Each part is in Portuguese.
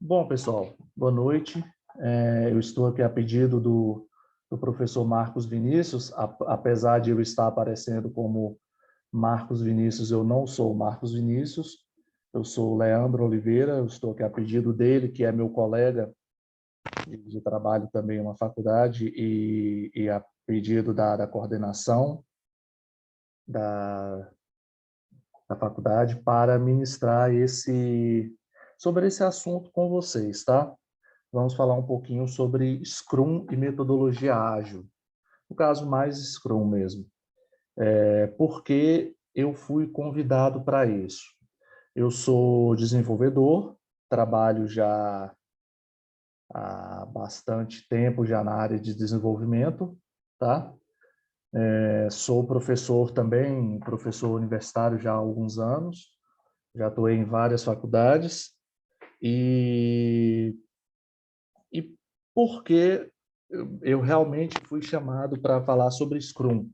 Bom, pessoal, boa noite. Eu estou aqui a pedido do professor Marcos Vinícius. Apesar de eu estar aparecendo como Marcos Vinícius, eu não sou Marcos Vinícius, eu sou Leandro Oliveira, eu estou aqui a pedido dele, que é meu colega de trabalho também em uma faculdade, e a pedido da coordenação da, da faculdade, para ministrar sobre esse assunto com vocês, tá? Vamos falar um pouquinho sobre Scrum e metodologia ágil. No caso, mais Scrum mesmo. Por que eu fui convidado para isso? Eu sou desenvolvedor, trabalho já há bastante tempo já na área de desenvolvimento, tá? Sou professor também, professor universitário já há alguns anos, já atuei em várias faculdades e E por que eu realmente fui chamado para falar sobre Scrum?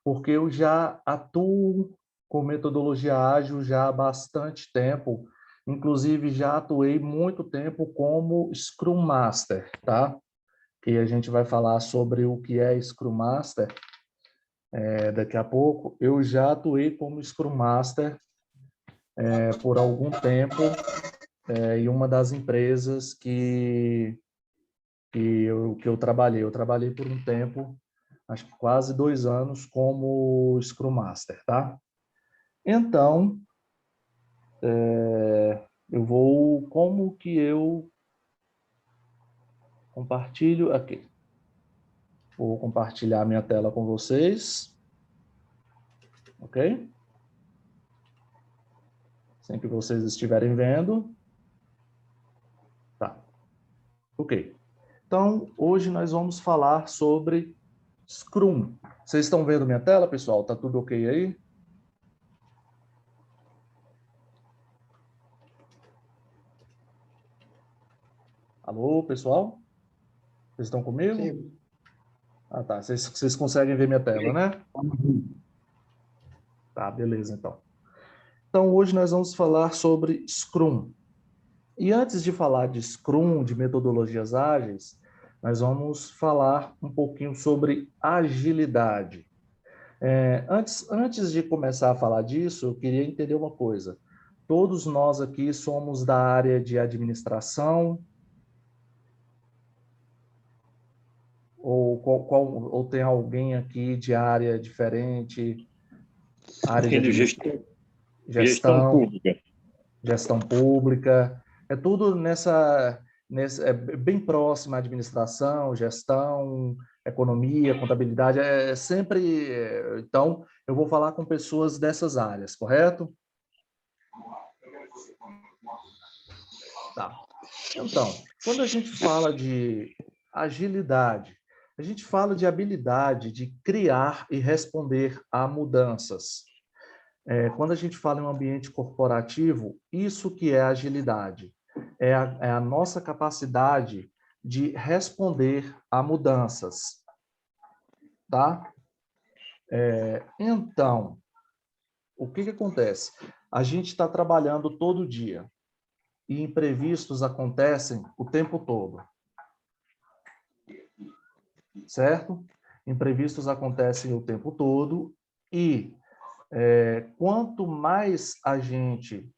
Porque eu já atuo com metodologia ágil já há bastante tempo, inclusive já atuei muito tempo como Scrum Master, tá? Que a gente vai falar sobre o que é Scrum Master daqui a pouco. Eu já atuei como Scrum Master por algum tempo em uma das empresas que eu trabalhei. Eu trabalhei por um tempo, acho que quase 2 anos, como Scrum Master, tá? Então, como que eu compartilho aqui? Vou compartilhar minha tela com vocês, ok? Sem que vocês estiverem vendo. Tá, ok. Então, hoje nós vamos falar sobre Scrum. Vocês estão vendo minha tela, pessoal? Tá tudo ok aí? Alô, pessoal? Vocês estão comigo? Sim. Ah, tá. Vocês conseguem ver minha tela, né? Tá, beleza, então. Então, hoje nós vamos falar sobre Scrum. E antes de falar de Scrum, de metodologias ágeis, nós vamos falar um pouquinho sobre agilidade. Antes de começar a falar disso, eu queria entender uma coisa. Todos nós aqui somos da área de administração, ou tem alguém aqui de área diferente, área de Aquele gestão gestão, pública. gestão pública, é tudo é bem próximo à administração, gestão, economia, contabilidade, é sempre... Então, eu vou falar com pessoas dessas áreas, correto? Tá. Então, quando a gente fala de agilidade, a gente fala de habilidade de criar e responder a mudanças. Quando a gente fala em um ambiente corporativo, isso que é agilidade. É a nossa capacidade de responder a mudanças, tá? Então, o que acontece? A gente está trabalhando todo dia e imprevistos acontecem o tempo todo, certo? Imprevistos acontecem o tempo todo e quanto mais a gente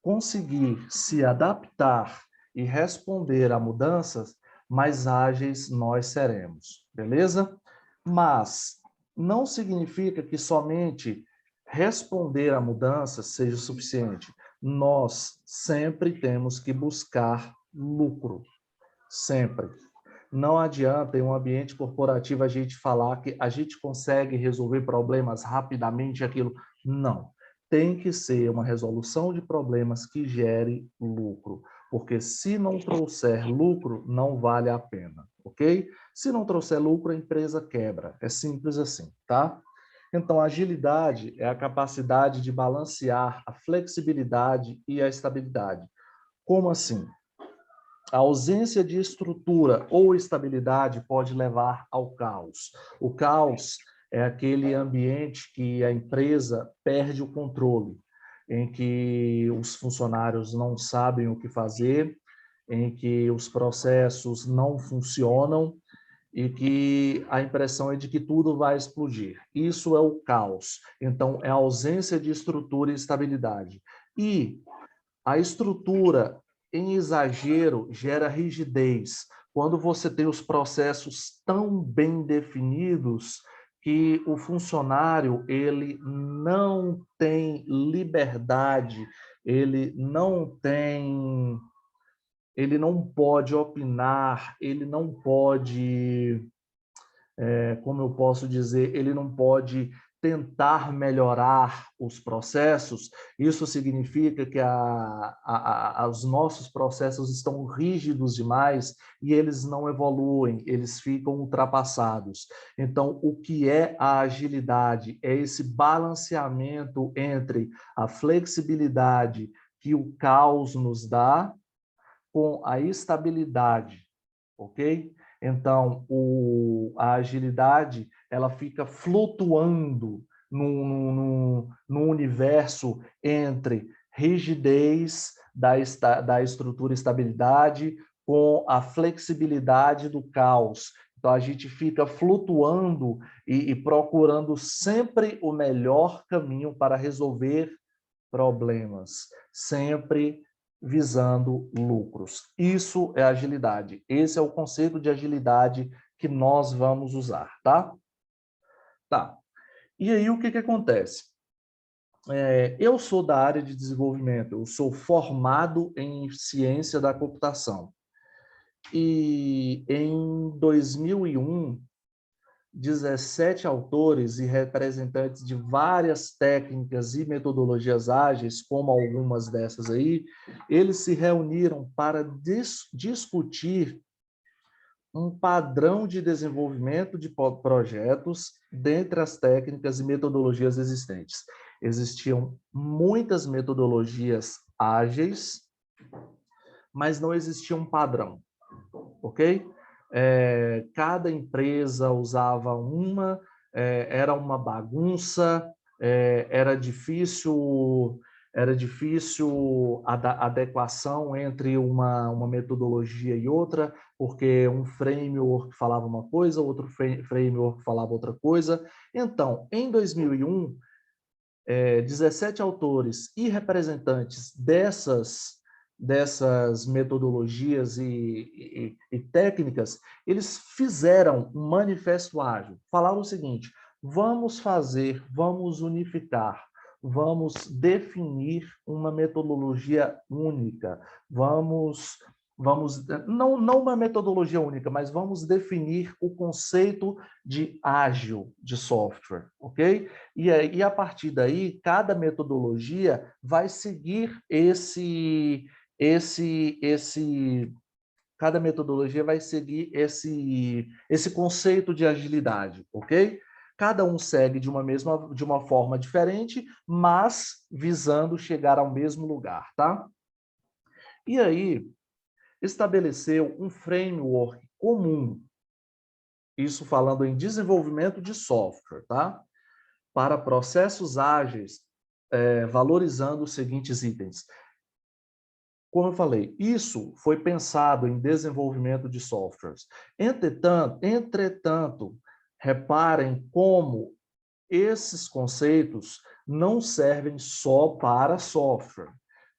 conseguir se adaptar e responder a mudanças, mais ágeis nós seremos, beleza? Mas não significa que somente responder a mudanças seja o suficiente. Nós sempre temos que buscar lucro, sempre. Não adianta em um ambiente corporativo a gente falar que a gente consegue resolver problemas rapidamente, aquilo. Não. Tem que ser uma resolução de problemas que gere lucro, porque se não trouxer lucro, não vale a pena, ok? Se não trouxer lucro, a empresa quebra. É simples assim, tá? Então, a agilidade é a capacidade de balancear a flexibilidade e a estabilidade. Como assim? A ausência de estrutura ou estabilidade pode levar ao caos. O caos é aquele ambiente que a empresa perde o controle, em que os funcionários não sabem o que fazer, em que os processos não funcionam e que a impressão é de que tudo vai explodir. Isso é o caos. Então, é a ausência de estrutura e estabilidade. E a estrutura em exagero gera rigidez. Quando você tem os processos tão bem definidos que o funcionário ele não tem liberdade, ele não pode opinar, ele não pode, como eu posso dizer, ele não pode tentar melhorar os processos. Isso significa que os nossos processos estão rígidos demais e eles não evoluem, eles ficam ultrapassados. Então, o que é a agilidade? É esse balanceamento entre a flexibilidade que o caos nos dá com a estabilidade, ok? Então, a agilidade, ela fica flutuando num universo entre rigidez da estrutura e estabilidade com a flexibilidade do caos. Então, a gente fica flutuando e procurando sempre o melhor caminho para resolver problemas, sempre visando lucros. Isso é agilidade. Esse é o conceito de agilidade que nós vamos usar, tá? Tá. E aí, o que acontece? Eu sou da área de desenvolvimento, eu sou formado em ciência da computação. E em 2001, 17 autores e representantes de várias técnicas e metodologias ágeis, como algumas dessas aí, eles se reuniram para discutir um padrão de desenvolvimento de projetos dentre as técnicas e metodologias existentes. Existiam muitas metodologias ágeis, mas não existia um padrão, ok? Cada empresa usava uma, era uma bagunça, era difícil a adequação entre uma metodologia e outra, porque um framework falava uma coisa, outro framework falava outra coisa. Então, em 2001, 17 autores e representantes dessas metodologias e técnicas, eles fizeram um manifesto ágil. Falaram o seguinte: vamos unificar, vamos definir uma metodologia única, não uma metodologia única, mas vamos definir o conceito de ágil de software, ok? E a partir daí, cada metodologia vai seguir cada metodologia vai seguir esse conceito de agilidade, ok? Cada um segue de uma forma diferente, mas visando chegar ao mesmo lugar, tá? E aí, estabeleceu um framework comum, isso falando em desenvolvimento de software, tá? Para processos ágeis, valorizando os seguintes itens. Como eu falei, isso foi pensado em desenvolvimento de softwares. Entretanto, reparem como esses conceitos não servem só para software.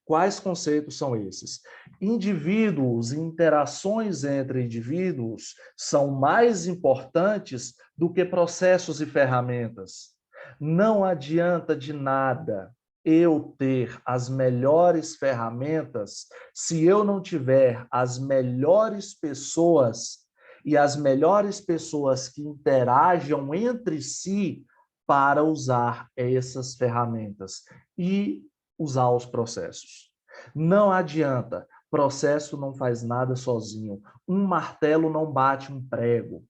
Quais conceitos são esses? Indivíduos e interações entre indivíduos são mais importantes do que processos e ferramentas. Não adianta de nada eu ter as melhores ferramentas se eu não tiver as melhores pessoas e as melhores pessoas que interajam entre si para usar essas ferramentas e usar os processos. Não adianta, processo não faz nada sozinho. Um martelo não bate um prego.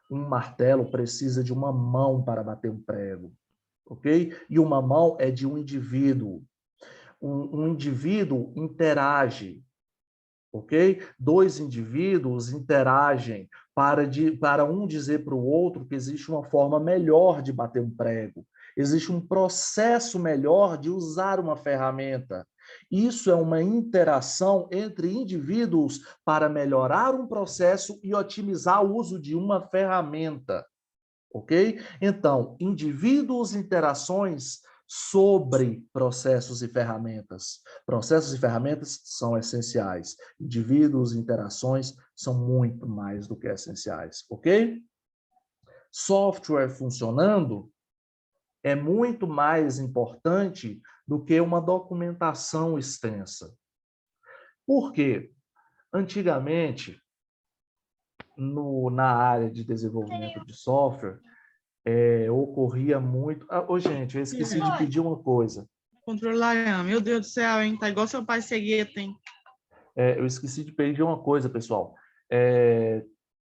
Um martelo precisa de uma mão para bater um prego, ok? E uma mão é de um indivíduo. Um indivíduo interage, ok? Dois indivíduos interagem para um dizer para o outro que existe uma forma melhor de bater um prego, existe um processo melhor de usar uma ferramenta. Isso é uma interação entre indivíduos para melhorar um processo e otimizar o uso de uma ferramenta. Ok? Então, indivíduos, interações sobre processos e ferramentas. Processos e ferramentas são essenciais. Indivíduos, interações são muito mais do que essenciais. Ok? Software funcionando é muito mais importante do que uma documentação extensa. Por quê? Antigamente, na área de desenvolvimento de software, ocorria muito... gente, eu esqueci de pedir uma coisa. Controlar, meu Deus do céu, hein? Tá igual seu pai cegueta, hein? Eu esqueci de pedir uma coisa, pessoal.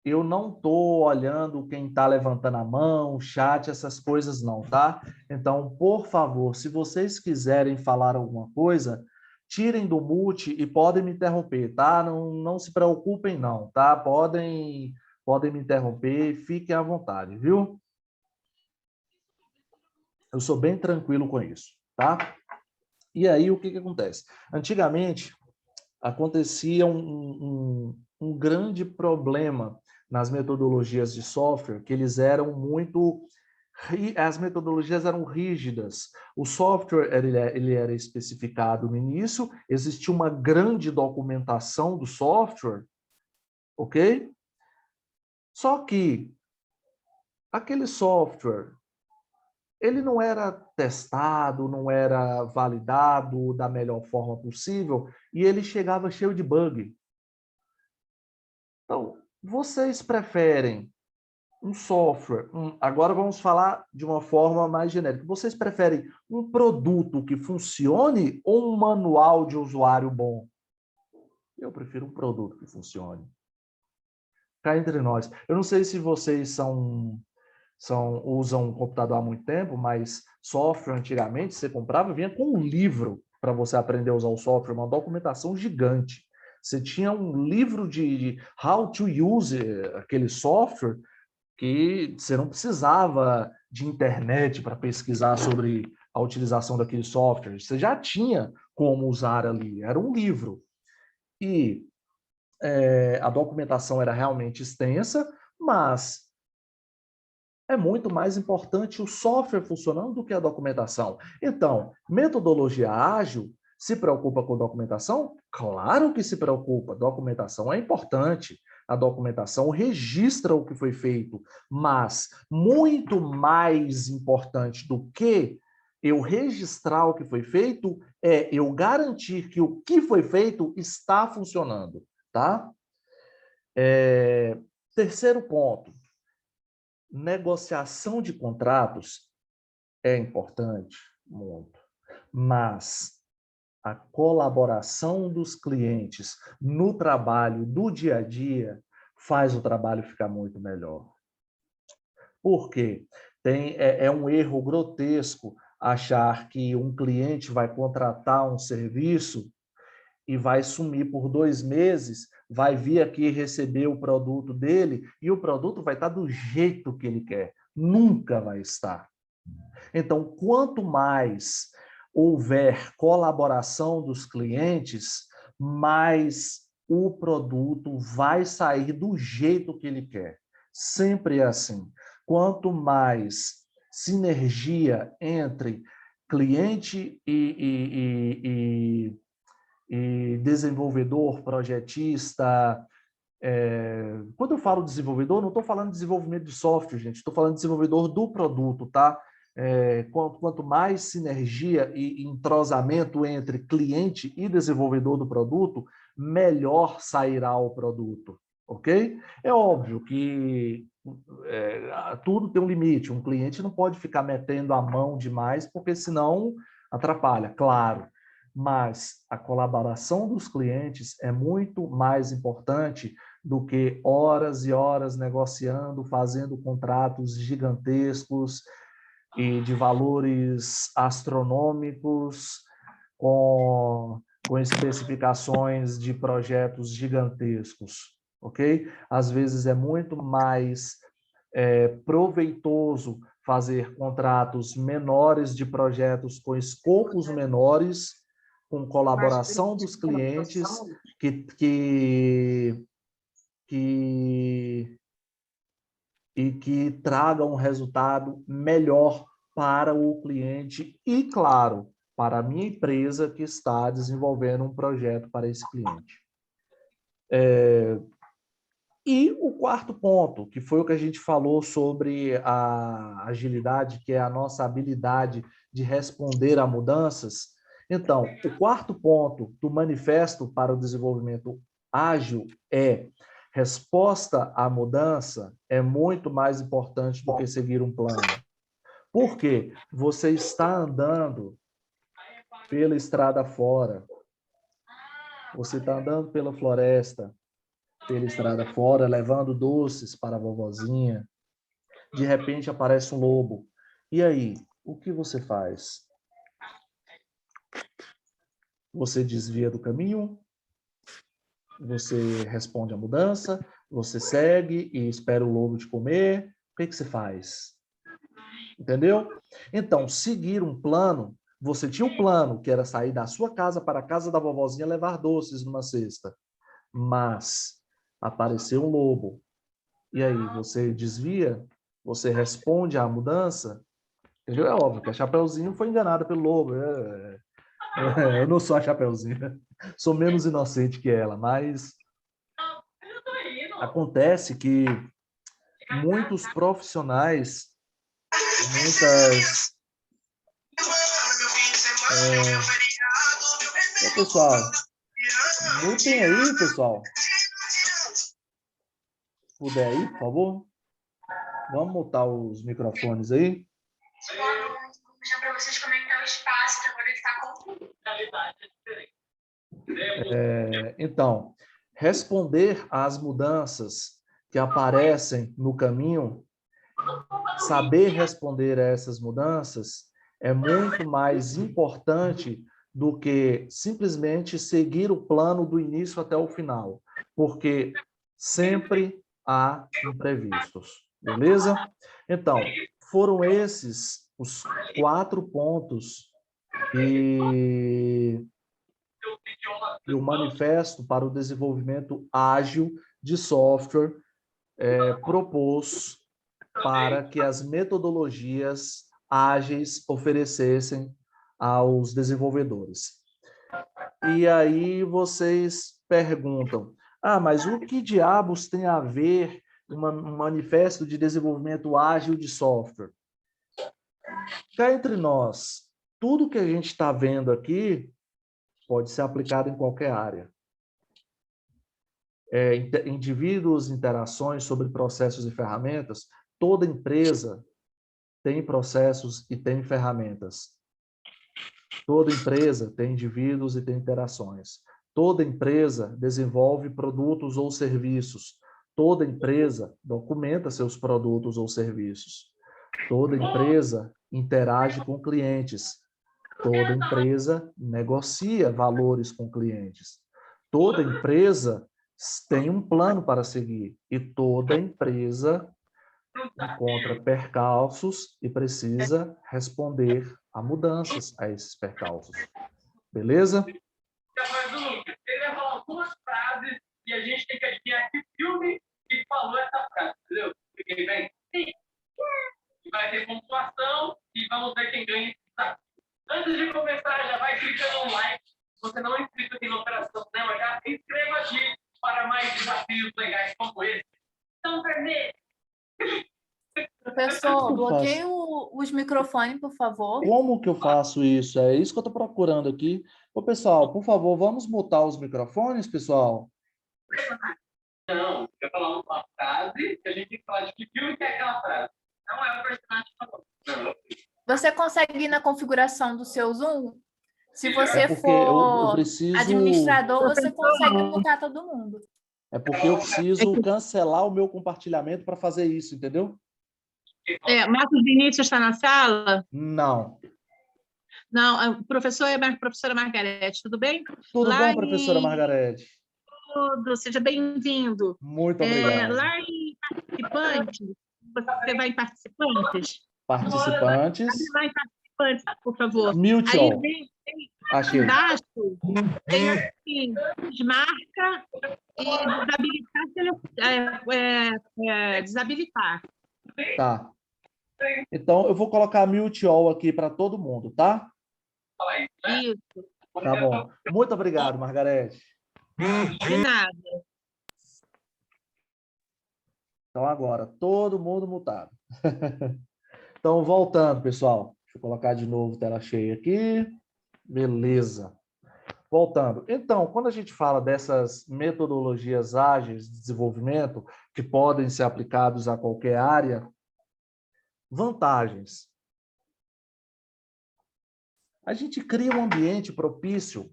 Eu não estou olhando quem está levantando a mão, chat, essas coisas não, tá? Então, por favor, se vocês quiserem falar alguma coisa, tirem do mute e podem me interromper, tá? Não se preocupem não, tá? Podem me interromper, fiquem à vontade, viu? Eu sou bem tranquilo com isso, tá? E aí, o que acontece? Antigamente, acontecia um grande problema nas metodologias de software, que eles eram muito... As metodologias eram rígidas. O software ele era especificado no início, existia uma grande documentação do software, ok? Só que aquele software ele não era testado, não era validado da melhor forma possível, e ele chegava cheio de bug. Então, vocês preferem um software, agora vamos falar de uma forma mais genérica, vocês preferem um produto que funcione ou um manual de usuário bom? Eu prefiro um produto que funcione. Cá entre nós. Eu não sei se vocês usam um computador há muito tempo, mas software antigamente você comprava, vinha com um livro para você aprender a usar o software, uma documentação gigante. Você tinha um livro de how to use aquele software que você não precisava de internet para pesquisar sobre a utilização daquele software. Você já tinha como usar ali, era um livro. E a documentação era realmente extensa, mas é muito mais importante o software funcionando do que a documentação. Então, metodologia ágil se preocupa com documentação? Claro que se preocupa. Documentação é importante. A documentação registra o que foi feito, mas muito mais importante do que eu registrar o que foi feito é eu garantir que o que foi feito está funcionando, tá? Terceiro ponto. Negociação de contratos é importante, muito, mas a colaboração dos clientes no trabalho do dia a dia faz o trabalho ficar muito melhor. Por quê? É um erro grotesco achar que um cliente vai contratar um serviço e vai sumir por 2 meses, vai vir aqui receber o produto dele e o produto vai estar do jeito que ele quer. Nunca vai estar. Então, quanto mais houver colaboração dos clientes, mais o produto vai sair do jeito que ele quer. Sempre é assim. Quanto mais sinergia entre cliente e desenvolvedor, projetista. Quando eu falo desenvolvedor, não estou falando de desenvolvimento de software, gente, estou falando de desenvolvedor do produto, tá? Quanto mais sinergia e entrosamento entre cliente e desenvolvedor do produto, melhor sairá o produto, ok? É óbvio que tudo tem um limite, um cliente não pode ficar metendo a mão demais, porque senão atrapalha, claro. Mas a colaboração dos clientes é muito mais importante do que horas e horas negociando, fazendo contratos gigantescos e de valores astronômicos, com especificações de projetos gigantescos, ok? Às vezes é muito mais proveitoso fazer contratos menores de projetos com escopos menores com colaboração dos clientes que traga um resultado melhor para o cliente e, claro, para a minha empresa que está desenvolvendo um projeto para esse cliente. E o quarto ponto, que foi o que a gente falou sobre a agilidade, que é a nossa habilidade de responder a mudanças. Então, o quarto ponto do Manifesto para o Desenvolvimento Ágil é: resposta à mudança é muito mais importante do que seguir um plano. Por quê? Você está andando pela estrada fora, você está andando pela floresta, pela estrada fora, levando doces para a vovozinha. De repente aparece um lobo. E aí, o que você faz? Você desvia do caminho? Você responde à mudança? Você segue e espera o lobo te comer? O que você faz? Entendeu? Então, seguir um plano, você tinha um plano, que era sair da sua casa para a casa da vovozinha levar doces numa cesta. Mas apareceu um lobo. E aí, você desvia? Você responde à mudança? Entendeu? É óbvio que a Chapeuzinho foi enganada pelo lobo. Eu não sou a Chapeuzinho. Sou menos inocente que ela, mas acontece que muitos profissionais, pessoal, lutem aí, pessoal. Se puder aí, por favor. Vamos mutar os microfones aí. Vou deixar para vocês como é que está o espaço, que agora ele está com... Então, responder às mudanças que aparecem no caminho, saber responder a essas mudanças é muito mais importante do que simplesmente seguir o plano do início até o final, porque sempre há imprevistos, beleza? Então, foram esses os 4 pontos que o Manifesto para o Desenvolvimento Ágil de Software propôs para que as metodologias ágeis oferecessem aos desenvolvedores. E aí vocês perguntam, mas o que diabos tem a ver um manifesto de desenvolvimento ágil de software? Cá entre nós, tudo que a gente está vendo aqui pode ser aplicado em qualquer área. Indivíduos, interações sobre processos e ferramentas, toda empresa tem processos e tem ferramentas. Toda empresa tem indivíduos e tem interações. Toda empresa desenvolve produtos ou serviços. Toda empresa documenta seus produtos ou serviços. Toda empresa interage com clientes. Toda empresa negocia valores com clientes. Toda empresa tem um plano para seguir. E toda empresa encontra percalços e precisa responder a mudanças a esses percalços. Beleza? Ele vai falar 2 frases e a gente tem que adivinhar que filme que falou essa frase, entendeu? Quem vem? Sim. E vai ter pontuação e vamos ver quem ganha. Antes de começar, já vai clicando no like. Se você não é inscrito aqui na Operação Cinema, já se inscreva aqui para mais desafios legais como esse. Então, vermelho. Professor, bloqueie os microfones, por favor. Como que eu faço isso? É isso que eu estou procurando aqui. Ô, pessoal, por favor, vamos mutar os microfones, pessoal? Não, eu ia falar uma frase e a gente tem que falar de que filme que é aquela frase. Não é o personagem que falou. Não. Você consegue ir na configuração do seu Zoom? Se você porque for eu preciso... administrador, você consegue mutar todo mundo. É porque eu preciso cancelar o meu compartilhamento para fazer isso, entendeu? Marcos Vinícius está na sala? Não. Não, o professor é a professora Margarete, tudo bem? Tudo Lá bom, professora Margarete? Tudo, seja bem-vindo. Muito obrigado. Lá em participantes, você vai em participantes? Participantes. Vai em participantes, por favor. Mute all. Achei. Embaixo tem assim, desmarca e desabilitar. Tá. Então, eu vou colocar mute all aqui para todo mundo, tá? Isso, Tá bom. Muito obrigado, Margarete. de nada. Então, agora, todo mundo mutado. Então, voltando, pessoal. Deixa eu colocar de novo tela cheia aqui. Beleza. Voltando. Então, quando a gente fala dessas metodologias ágeis de desenvolvimento, que podem ser aplicados a qualquer área, vantagens. A gente cria um ambiente propício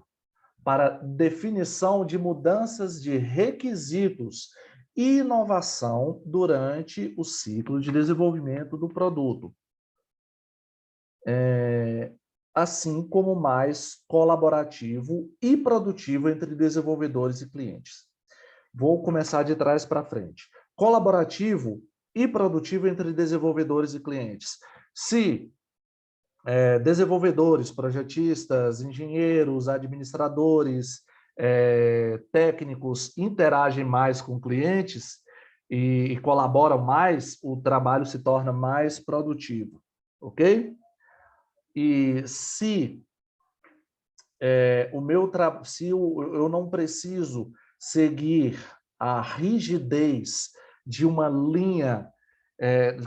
para definição de mudanças de requisitos e inovação durante o ciclo de desenvolvimento do produto. Assim como mais colaborativo e produtivo entre desenvolvedores e clientes. Vou começar de trás para frente. Colaborativo e produtivo entre desenvolvedores e clientes. Se desenvolvedores, projetistas, engenheiros, administradores, técnicos interagem mais com clientes e colaboram mais, o trabalho se torna mais produtivo, ok? E se eu não preciso seguir a rigidez de uma linha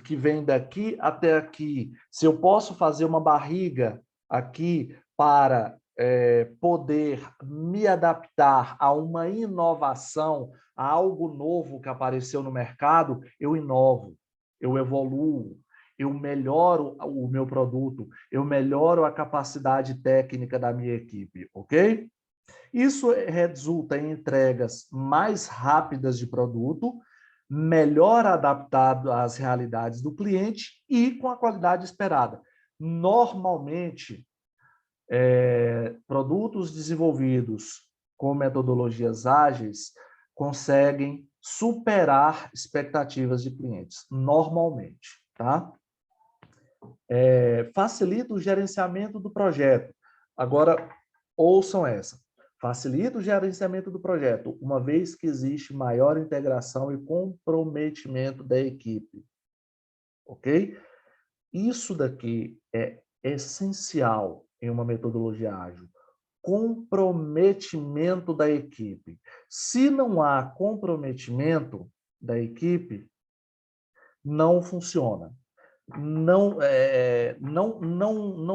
que vem daqui até aqui, se eu posso fazer uma barriga aqui para poder me adaptar a uma inovação, a algo novo que apareceu no mercado, eu inovo, eu evoluo, eu melhoro o meu produto, eu melhoro a capacidade técnica da minha equipe, ok? Isso resulta em entregas mais rápidas de produto, melhor adaptado às realidades do cliente e com a qualidade esperada. Normalmente, produtos desenvolvidos com metodologias ágeis conseguem superar expectativas de clientes, normalmente, tá? Facilita o gerenciamento do projeto. Agora, ouçam essa. Facilita o gerenciamento do projeto, uma vez que existe maior integração e comprometimento da equipe. Ok? Isso daqui é essencial em uma metodologia ágil. Comprometimento da equipe. Se não há comprometimento da equipe, não funciona. Não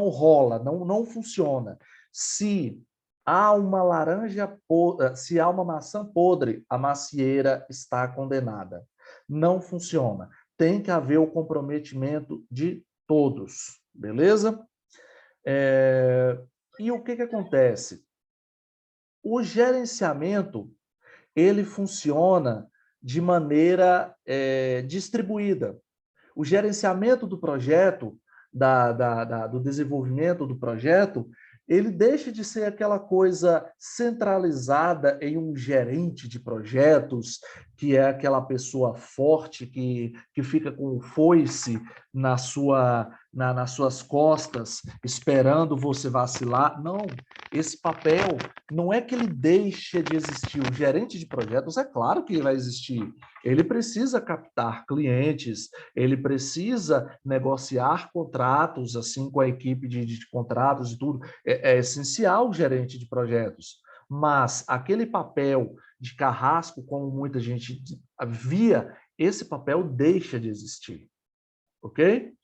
rola, não funciona. Se há uma se há uma maçã podre, a macieira está condenada. Não funciona. Tem que haver o comprometimento de todos, beleza? E o que acontece? O gerenciamento, ele funciona de maneira distribuída. O gerenciamento do projeto, do desenvolvimento do projeto, ele deixa de ser aquela coisa centralizada em um gerente de projetos, que é aquela pessoa forte que fica com o foice nas suas costas, esperando você vacilar. Não, esse papel não é que ele deixa de existir. O gerente de projetos, é claro que ele vai existir. Ele precisa captar clientes, ele precisa negociar contratos assim com a equipe de contratos e tudo. É essencial o gerente de projetos, mas aquele papel de carrasco, como muita gente via, esse papel deixa de existir, ok?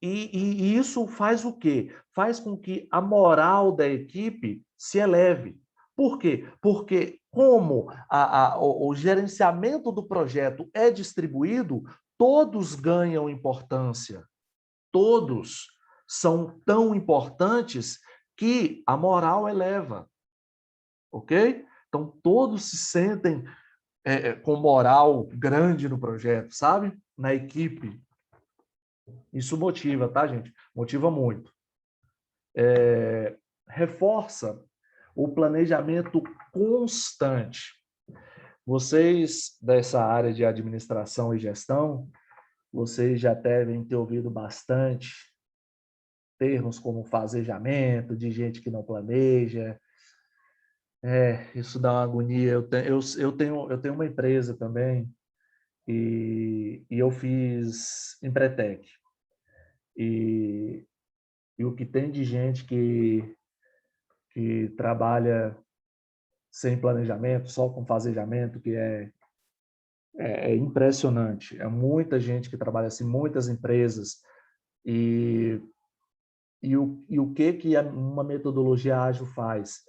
E isso faz o quê? Faz com que a moral da equipe se eleve. Por quê? Porque como o gerenciamento do projeto é distribuído, todos ganham importância. Todos são tão importantes que a moral eleva. Ok? Então, todos se sentem com moral grande no projeto, sabe? Na equipe. Isso motiva, tá, gente? Motiva muito. Reforça o planejamento constante. Vocês dessa área de administração e gestão, vocês já devem ter ouvido bastante termos como fasejamento, de gente que não planeja. Isso dá uma agonia. Eu tenho uma empresa também e eu fiz Empretec. E o que tem de gente que trabalha sem planejamento, só com fasejamento, que é impressionante. É muita gente que trabalha assim, muitas empresas. E o que uma metodologia ágil faz?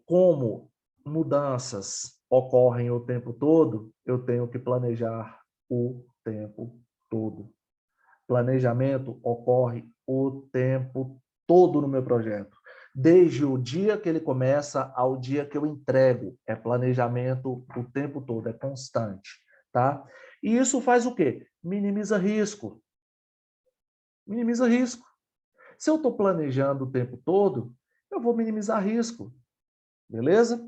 Como mudanças ocorrem o tempo todo, eu tenho que planejar o tempo todo. Planejamento ocorre o tempo todo no meu projeto. Desde o dia que ele começa ao dia que eu entrego. É planejamento o tempo todo, é constante. Tá? E isso faz o quê? Minimiza risco. Minimiza risco. Se eu estou planejando o tempo todo, eu vou minimizar risco. Beleza?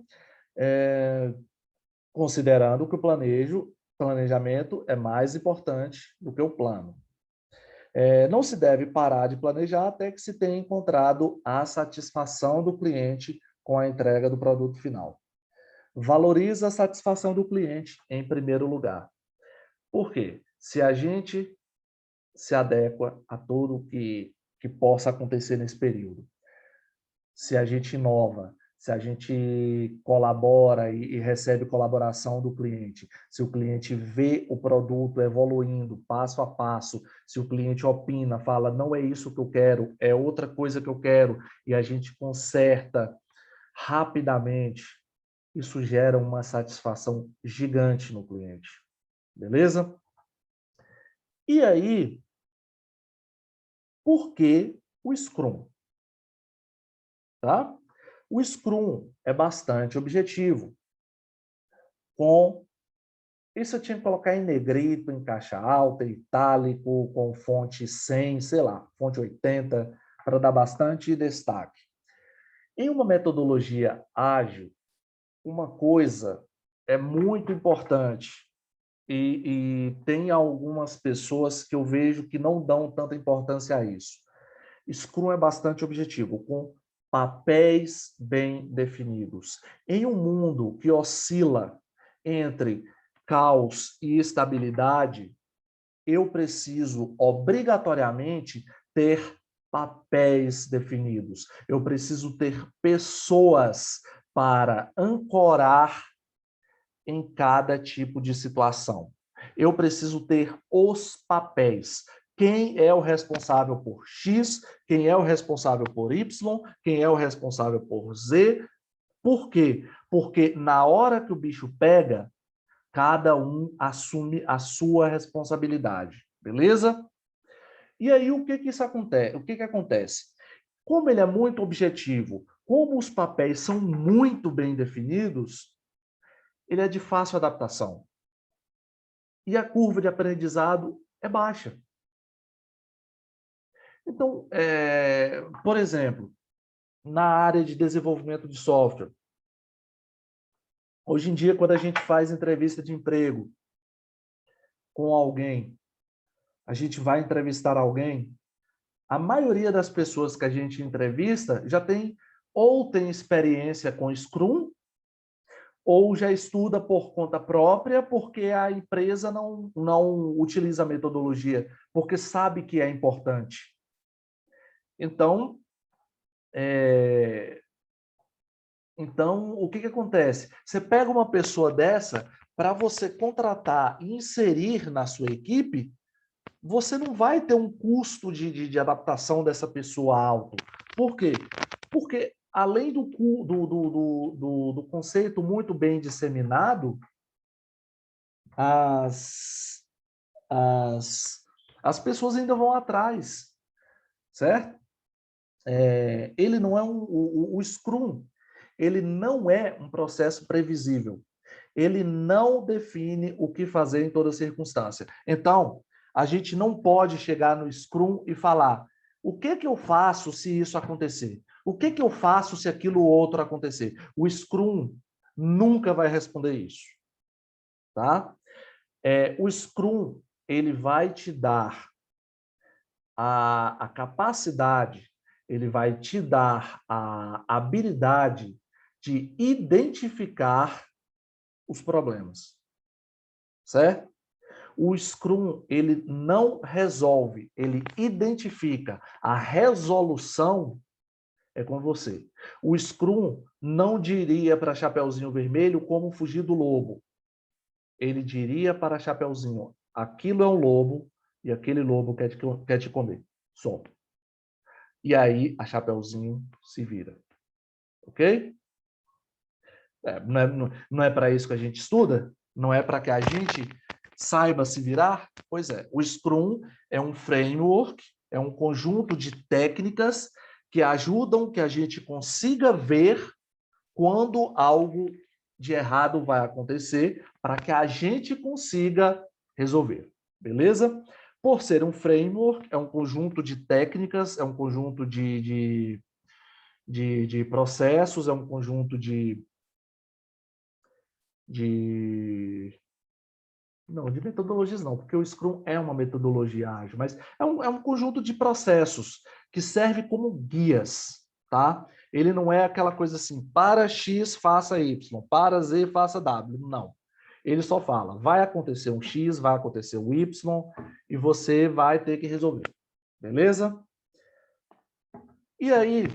Considerando que o planejamento é mais importante do que o plano. Não se deve parar de planejar até que se tenha encontrado a satisfação do cliente com a entrega do produto final. Valoriza a satisfação do cliente em primeiro lugar. Por quê? Se a gente se adequa a tudo que possa acontecer nesse período, se a gente inova, se a gente colabora e recebe colaboração do cliente, se o cliente vê o produto evoluindo passo a passo, se o cliente opina, fala, não é isso que eu quero, é outra coisa que eu quero, e a gente conserta rapidamente, isso gera uma satisfação gigante no cliente. Beleza? E aí, por que o Scrum? Tá? O Scrum é bastante objetivo. Isso eu tinha que colocar em negrito, em caixa alta, itálico, com fonte 100, sei lá, fonte 80, para dar bastante destaque. Em uma metodologia ágil, uma coisa é muito importante e tem algumas pessoas que eu vejo que não dão tanta importância a isso. Scrum é bastante objetivo, com papéis bem definidos. Em um mundo que oscila entre caos e estabilidade, eu preciso obrigatoriamente ter papéis definidos. Eu preciso ter pessoas para ancorar em cada tipo de situação. Eu preciso ter os papéis. Quem é o responsável por X, quem é o responsável por Y, quem é o responsável por Z. Por quê? Porque na hora que o bicho pega, cada um assume a sua responsabilidade. Beleza? E aí, o que isso acontece? O que acontece? Como ele é muito objetivo, como os papéis são muito bem definidos, ele é de fácil adaptação. E a curva de aprendizado é baixa. Então, por exemplo, na área de desenvolvimento de software, hoje em dia, quando a gente faz entrevista de emprego com alguém, a gente vai entrevistar alguém, a maioria das pessoas que a gente entrevista já tem ou tem experiência com Scrum, ou já estuda por conta própria, porque a empresa não utiliza a metodologia, porque sabe que é importante. Então, o que acontece? Você pega uma pessoa dessa, para você contratar e inserir na sua equipe, você não vai ter um custo de adaptação dessa pessoa alto. Por quê? Porque, além do conceito muito bem disseminado, as pessoas ainda vão atrás, certo? Ele não é o Scrum, ele não é um processo previsível. Ele não define o que fazer em toda circunstância. Então, a gente não pode chegar no Scrum e falar: o que eu faço se isso acontecer? O que eu faço se aquilo outro acontecer? O Scrum nunca vai responder isso. Tá? O Scrum, ele vai te dar a capacidade, ele vai te dar a habilidade de identificar os problemas, certo? O Scrum, ele não resolve, ele identifica. A resolução é com você. O Scrum não diria para Chapeuzinho Vermelho como fugir do lobo. Ele diria para Chapeuzinho, aquilo é um lobo e aquele lobo quer te comer. Solta. E aí a Chapeuzinho se vira. Ok? Não é para isso que a gente estuda? Não é para que a gente saiba se virar? Pois é. O Scrum é um framework, é um conjunto de técnicas que ajudam que a gente consiga ver quando algo de errado vai acontecer para que a gente consiga resolver. Beleza? Por ser um framework, é um conjunto de técnicas, é um conjunto de processos, é um conjunto não, de metodologias não, porque o Scrum é uma metodologia ágil, mas é um conjunto de processos que serve como guias, tá? Ele não é aquela coisa assim, para X, faça Y, para Z, faça W, não. Ele só fala, vai acontecer um X, vai acontecer um Y, e você vai ter que resolver, beleza? E aí,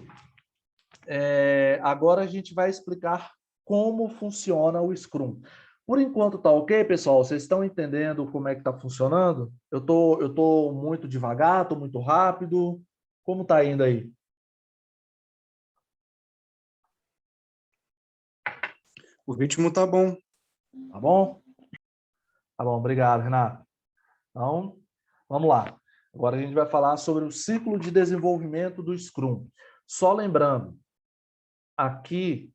agora a gente vai explicar como funciona o Scrum. Por enquanto tá ok, pessoal? Vocês estão entendendo como é que tá funcionando? Eu tô muito devagar, tô muito rápido. Como tá indo aí? O ritmo tá bom. Tá bom? Tá bom, obrigado, Renato. Então, vamos lá. Agora a gente vai falar sobre o ciclo de desenvolvimento do Scrum. Só lembrando, aqui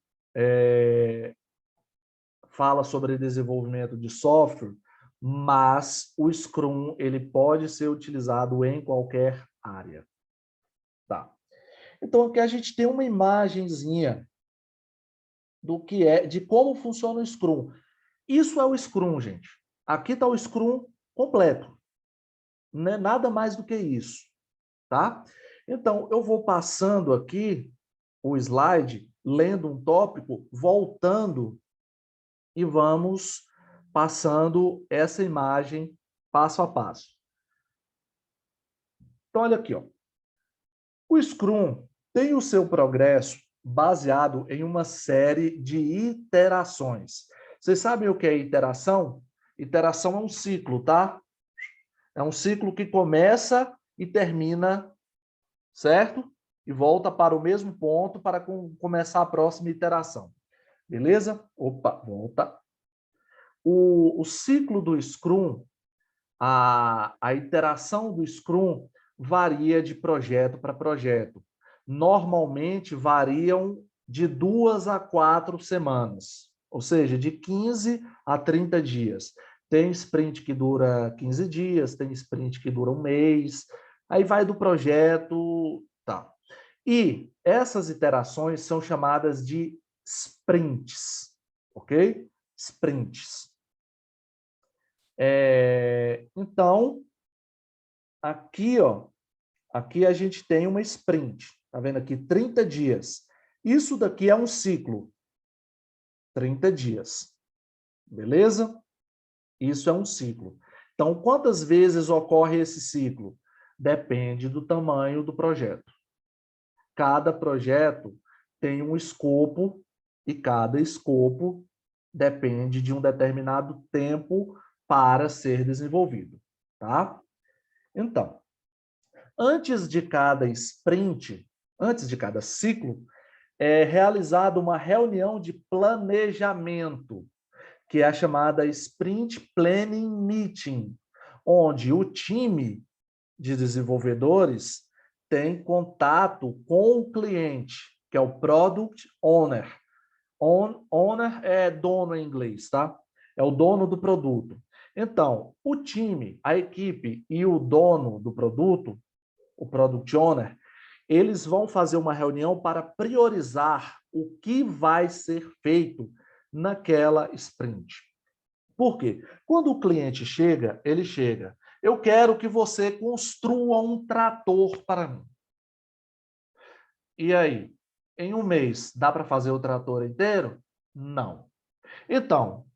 fala sobre desenvolvimento de software, mas o Scrum ele pode ser utilizado em qualquer área. Tá. Então aqui a gente tem uma imagenzinha do que de como funciona o Scrum. Isso é o Scrum, gente. Aqui está o Scrum completo. Não é nada mais do que isso, tá? Então eu vou passando aqui o slide, lendo um tópico, voltando e vamos passando essa imagem passo a passo. Então, olha aqui, ó. O Scrum tem o seu progresso baseado em uma série de iterações. Vocês sabem o que é iteração? Iteração é um ciclo, tá? É um ciclo que começa e termina, certo? E volta para o mesmo ponto para começar a próxima iteração. Beleza? Opa, volta. O ciclo do Scrum, a iteração do Scrum varia de projeto para projeto. Normalmente variam de 2 a 4 semanas, ou seja, de 15 a 30 dias. Tem sprint que dura 15 dias, tem sprint que dura um mês, aí vai do projeto, tá. E essas iterações são chamadas de sprints, ok? Sprints. Então, aqui, ó, aqui a gente tem uma sprint. Tá vendo aqui? 30 dias. Isso daqui é um ciclo. 30 dias. Beleza? Isso é um ciclo. Então, quantas vezes ocorre esse ciclo? Depende do tamanho do projeto. Cada projeto tem um escopo e cada escopo depende de um determinado tempo para ser desenvolvido, tá? Então, antes de cada sprint, antes de cada ciclo, é realizada uma reunião de planejamento, que é a chamada Sprint Planning Meeting, onde o time de desenvolvedores tem contato com o cliente, que é o Product Owner. Owner é dono em inglês, tá? É o dono do produto. Então, o time, a equipe e o dono do produto, o Product Owner, eles vão fazer uma reunião para priorizar o que vai ser feito naquela sprint. Por quê? Quando o cliente chega, ele chega eu quero que você construa um trator para mim. E aí, em um mês, dá para fazer o trator inteiro? Não. Então,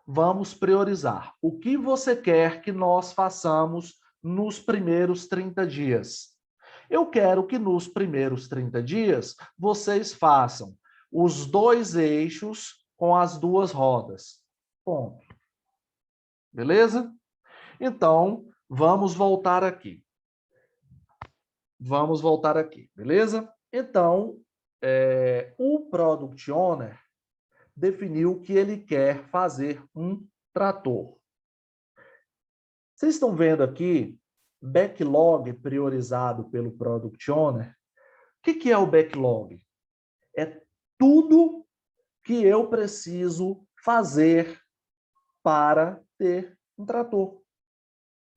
vamos priorizar. O que você quer que nós façamos nos primeiros 30 dias? Eu quero que nos primeiros 30 dias vocês façam os 2 eixos com as 2 rodas. Ponto. Beleza? Então, vamos voltar aqui. Vamos voltar aqui, beleza? Então, o Product Owner definiu que ele quer fazer um trator. Vocês estão vendo aqui backlog priorizado pelo Product Owner? O que é o backlog? É tudo que eu preciso fazer para ter um trator.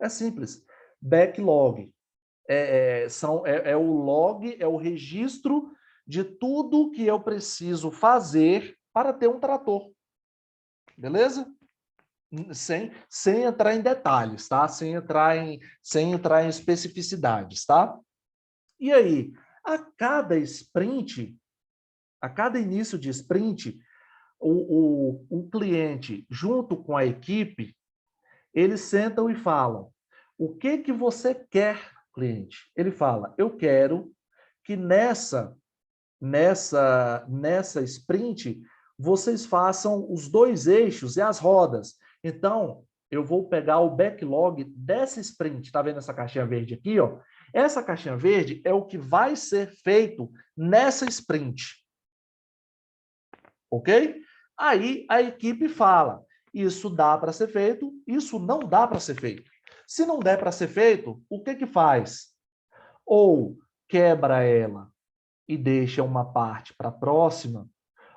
É simples. Backlog é o log, é o registro de tudo que eu preciso fazer para ter um trator. Beleza? Sem entrar em detalhes, tá? Sem entrar em especificidades, tá? E aí, a cada sprint, a cada início de sprint, o cliente, junto com a equipe, eles sentam e falam: o que você quer, cliente? Ele fala: eu quero que nessa sprint vocês façam os 2 eixos e as rodas. Então, eu vou pegar o backlog dessa sprint. Tá vendo essa caixinha verde aqui, ó? Essa caixinha verde é o que vai ser feito nessa sprint. Ok? Aí a equipe fala: isso dá para ser feito, isso não dá para ser feito. Se não der para ser feito, o que faz? Ou quebra ela e deixa uma parte para a próxima,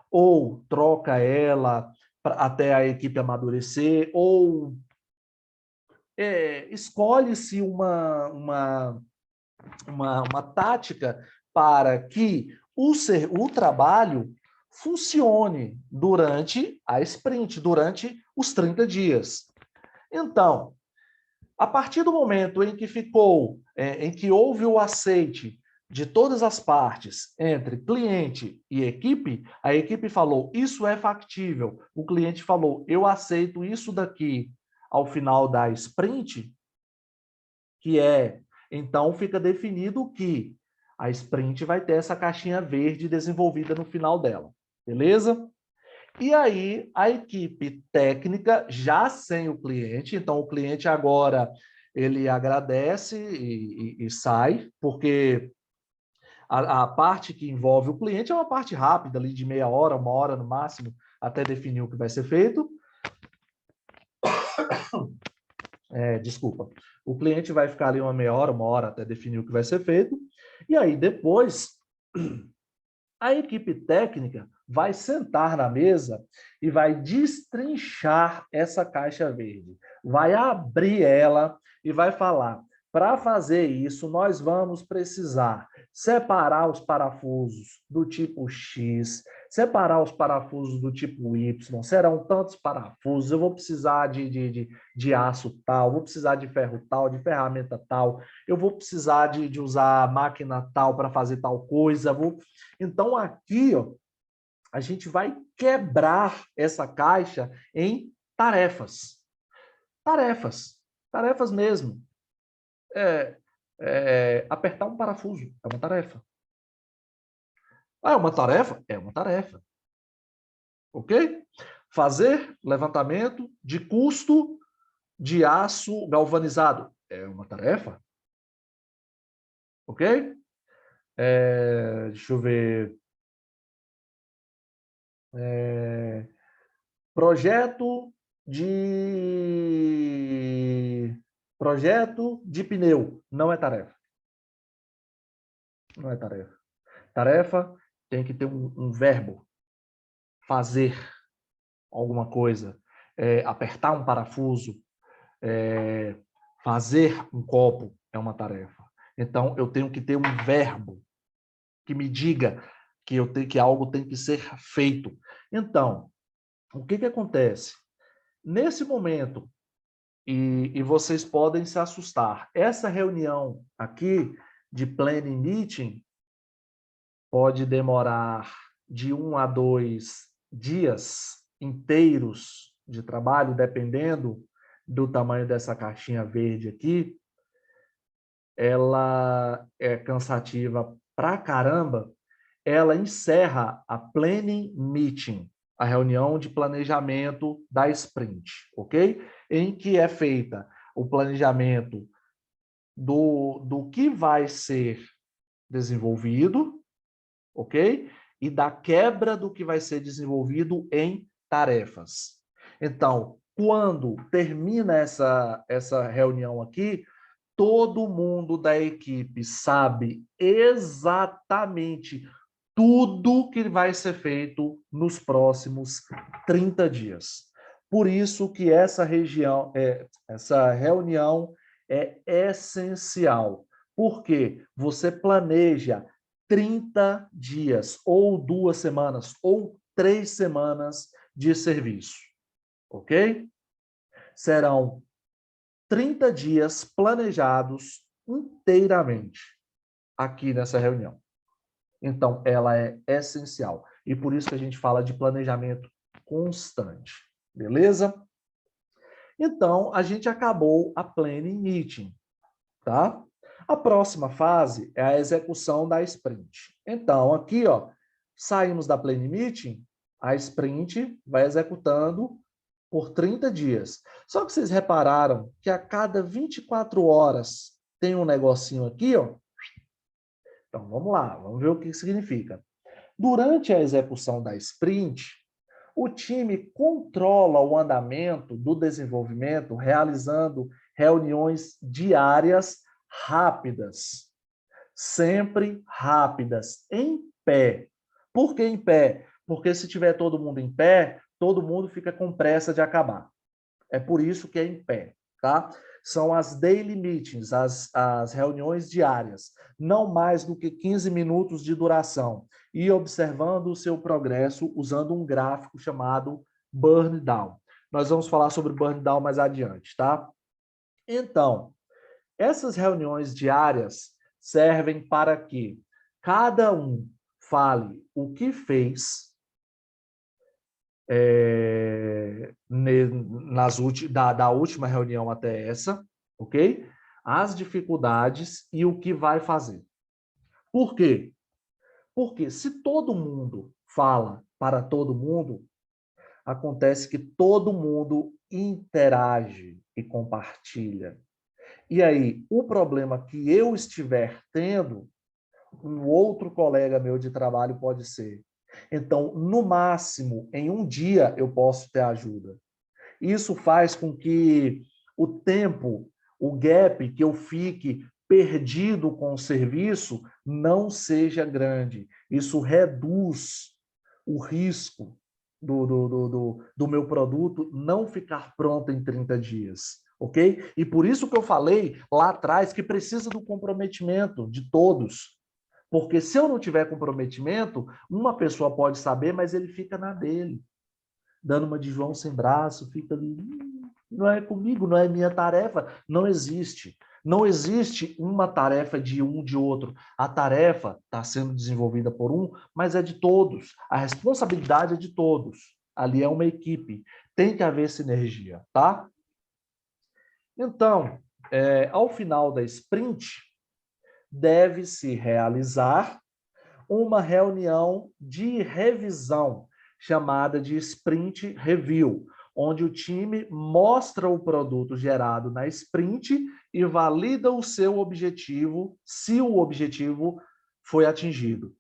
ou troca ela até a equipe amadurecer, ou escolhe-se uma tática para que o trabalho funcione durante a sprint, durante os 30 dias. Então, a partir do momento em que houve o aceite de todas as partes entre cliente e equipe, a equipe falou: isso é factível. O cliente falou: eu aceito isso daqui ao final da sprint, então fica definido que a sprint vai ter essa caixinha verde desenvolvida no final dela. Beleza? E aí, a equipe técnica, já sem o cliente, então o cliente agora ele agradece e sai, porque a parte que envolve o cliente é uma parte rápida, ali de meia hora, 1 hora no máximo, até definir o que vai ser feito. Desculpa. O cliente vai ficar ali uma meia hora, 1 hora, até definir o que vai ser feito. E aí, depois, a equipe técnica vai sentar na mesa e vai destrinchar essa caixa verde. Vai abrir ela e vai falar: para fazer isso, nós vamos precisar separar os parafusos do tipo X, separar os parafusos do tipo Y, serão tantos parafusos, eu vou precisar de aço tal, vou precisar de ferro tal, de ferramenta tal, eu vou precisar de usar máquina tal para fazer tal coisa. Então, aqui, ó, a gente vai quebrar essa caixa em tarefas. Tarefas mesmo. Apertar um parafuso é uma tarefa. É uma tarefa? É uma tarefa. Ok? Fazer levantamento de custo de aço galvanizado é uma tarefa. Ok? Deixa eu ver. Projeto de pneu não é tarefa. Não é tarefa. Tarefa tem que ter um verbo. Fazer alguma coisa. Apertar um parafuso. Fazer um copo é uma tarefa. Então, eu tenho que ter um verbo que me diga que algo tem que ser feito. Então, o que acontece? Nesse momento E vocês podem se assustar. Essa reunião aqui de planning meeting pode demorar de 1 a 2 dias inteiros de trabalho, dependendo do tamanho dessa caixinha verde aqui. Ela é cansativa pra caramba. Ela encerra a planning meeting, a reunião de planejamento da sprint, ok? Em que é feita o planejamento do que vai ser desenvolvido, ok? E da quebra do que vai ser desenvolvido em tarefas. Então, quando termina essa reunião aqui, todo mundo da equipe sabe exatamente tudo que vai ser feito nos próximos 30 dias. Por isso que essa reunião é essencial, porque você planeja 30 dias, ou 2 semanas, ou 3 semanas de serviço, ok? Serão 30 dias planejados inteiramente aqui nessa reunião. Então, ela é essencial. E por isso que a gente fala de planejamento constante. Beleza? Então, a gente acabou a planning meeting, tá? A próxima fase é a execução da sprint. Então, aqui, ó, saímos da planning meeting, a sprint vai executando por 30 dias. Só que vocês repararam que a cada 24 horas tem um negocinho aqui, ó. Então, vamos lá, vamos ver o que significa. Durante a execução da sprint, o time controla o andamento do desenvolvimento realizando reuniões diárias rápidas. Sempre rápidas, em pé. Por que em pé? Porque se tiver todo mundo em pé, todo mundo fica com pressa de acabar. É por isso que é em pé, tá? São as daily meetings, as reuniões diárias, não mais do que 15 minutos de duração, e observando o seu progresso usando um gráfico chamado burn down. Nós vamos falar sobre burn down mais adiante, tá? Então, essas reuniões diárias servem para que cada um fale o que fez da última reunião até essa, ok? As dificuldades e o que vai fazer. Por quê? Porque se todo mundo fala para todo mundo, acontece que todo mundo interage e compartilha. E aí, o problema que eu estiver tendo, um outro colega meu de trabalho pode ser. Então, no máximo, em um dia, eu posso ter ajuda. Isso faz com que o tempo, o gap que eu fique perdido com o serviço não seja grande. Isso reduz o risco do meu produto não ficar pronto em 30 dias, ok? E por isso que eu falei lá atrás que precisa do comprometimento de todos. Porque se eu não tiver comprometimento, uma pessoa pode saber, mas ele fica na dele, dando uma de João sem braço, fica ali, não é comigo, não é minha tarefa. Não existe. Não existe uma tarefa de um de outro. A tarefa está sendo desenvolvida por um, mas é de todos. A responsabilidade é de todos. Ali é uma equipe. Tem que haver sinergia, tá? Então, ao final da sprint, deve-se realizar uma reunião de revisão, chamada de Sprint Review, onde o time mostra o produto gerado na sprint e valida o seu objetivo, se o objetivo foi atingido.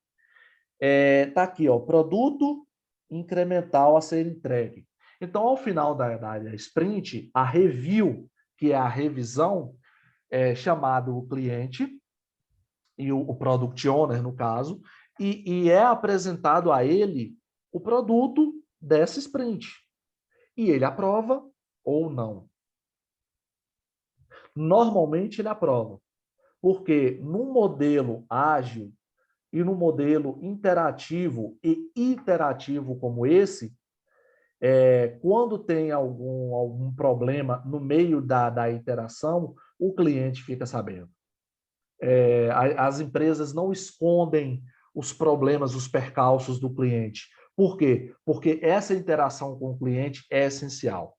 Tá aqui, ó, produto incremental a ser entregue. Então, ao final da sprint, a review, que é a revisão, é chamado o cliente, e o Product Owner, no caso, e é apresentado a ele o produto dessa sprint. E ele aprova ou não. Normalmente ele aprova, porque no modelo ágil e no modelo interativo e iterativo como esse, Quando tem algum problema no meio da interação, o cliente fica sabendo. As empresas não escondem os problemas, os percalços do cliente. Por quê? Porque essa interação com o cliente é essencial.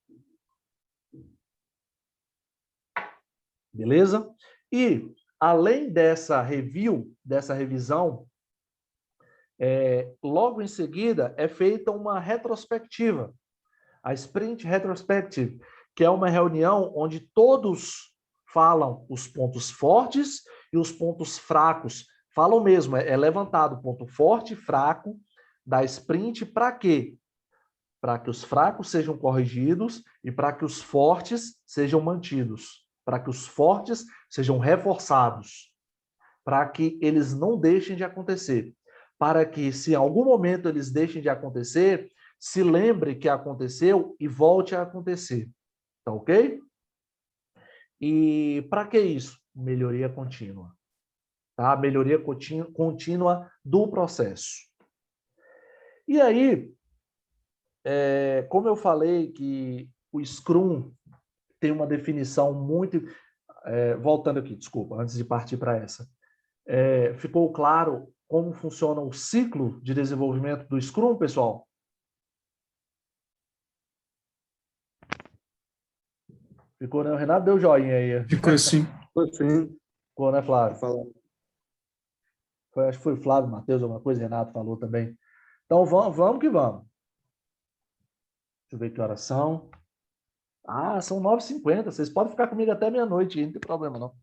Beleza? E, além dessa revisão, logo em seguida é feita uma retrospectiva, a Sprint Retrospective, que é uma reunião onde todos falam os pontos fortes e os pontos fracos. Falam mesmo, é levantado o ponto forte e fraco da Sprint. Para quê? Para que os fracos sejam corrigidos e para que os fortes sejam mantidos. Para que os fortes sejam reforçados. Para que eles não deixem de acontecer. Para que, se em algum momento eles deixem de acontecer, se lembre que aconteceu e volte a acontecer. Tá ok? E para que isso? Melhoria contínua. Tá? Melhoria contínua do processo. E aí, como eu falei que o Scrum tem uma definição muito... voltando aqui, desculpa, antes de partir para essa. Ficou claro como funciona o ciclo de desenvolvimento do Scrum, pessoal? Ficou, né? O Renato deu joinha aí. Ficou assim. Ficou, né, Flávio? Falando. Acho que foi o Flávio, Matheus, alguma coisa, Renato falou também. Então, vamos que vamos. Deixa eu ver que horas são. São 9h50. Vocês podem ficar comigo até meia-noite, não tem problema, não.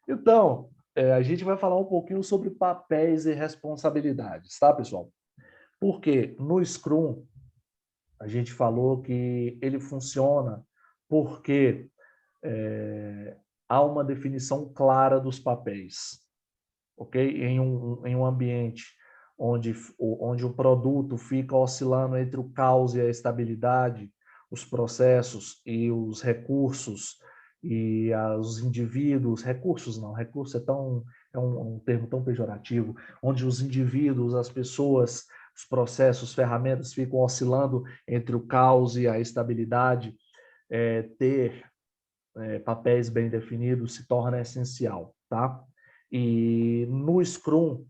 Então, a gente vai falar um pouquinho sobre papéis e responsabilidades, tá, pessoal? Porque no Scrum, a gente falou que ele funciona porque há uma definição clara dos papéis, ok? Em um ambiente onde o produto fica oscilando entre o caos e a estabilidade, os processos e os recursos e os indivíduos, recursos não, recurso é um termo tão pejorativo, onde os indivíduos, as pessoas, os processos, ferramentas ficam oscilando entre o caos e a estabilidade, ter papéis bem definidos se torna essencial, tá? E no Scrum,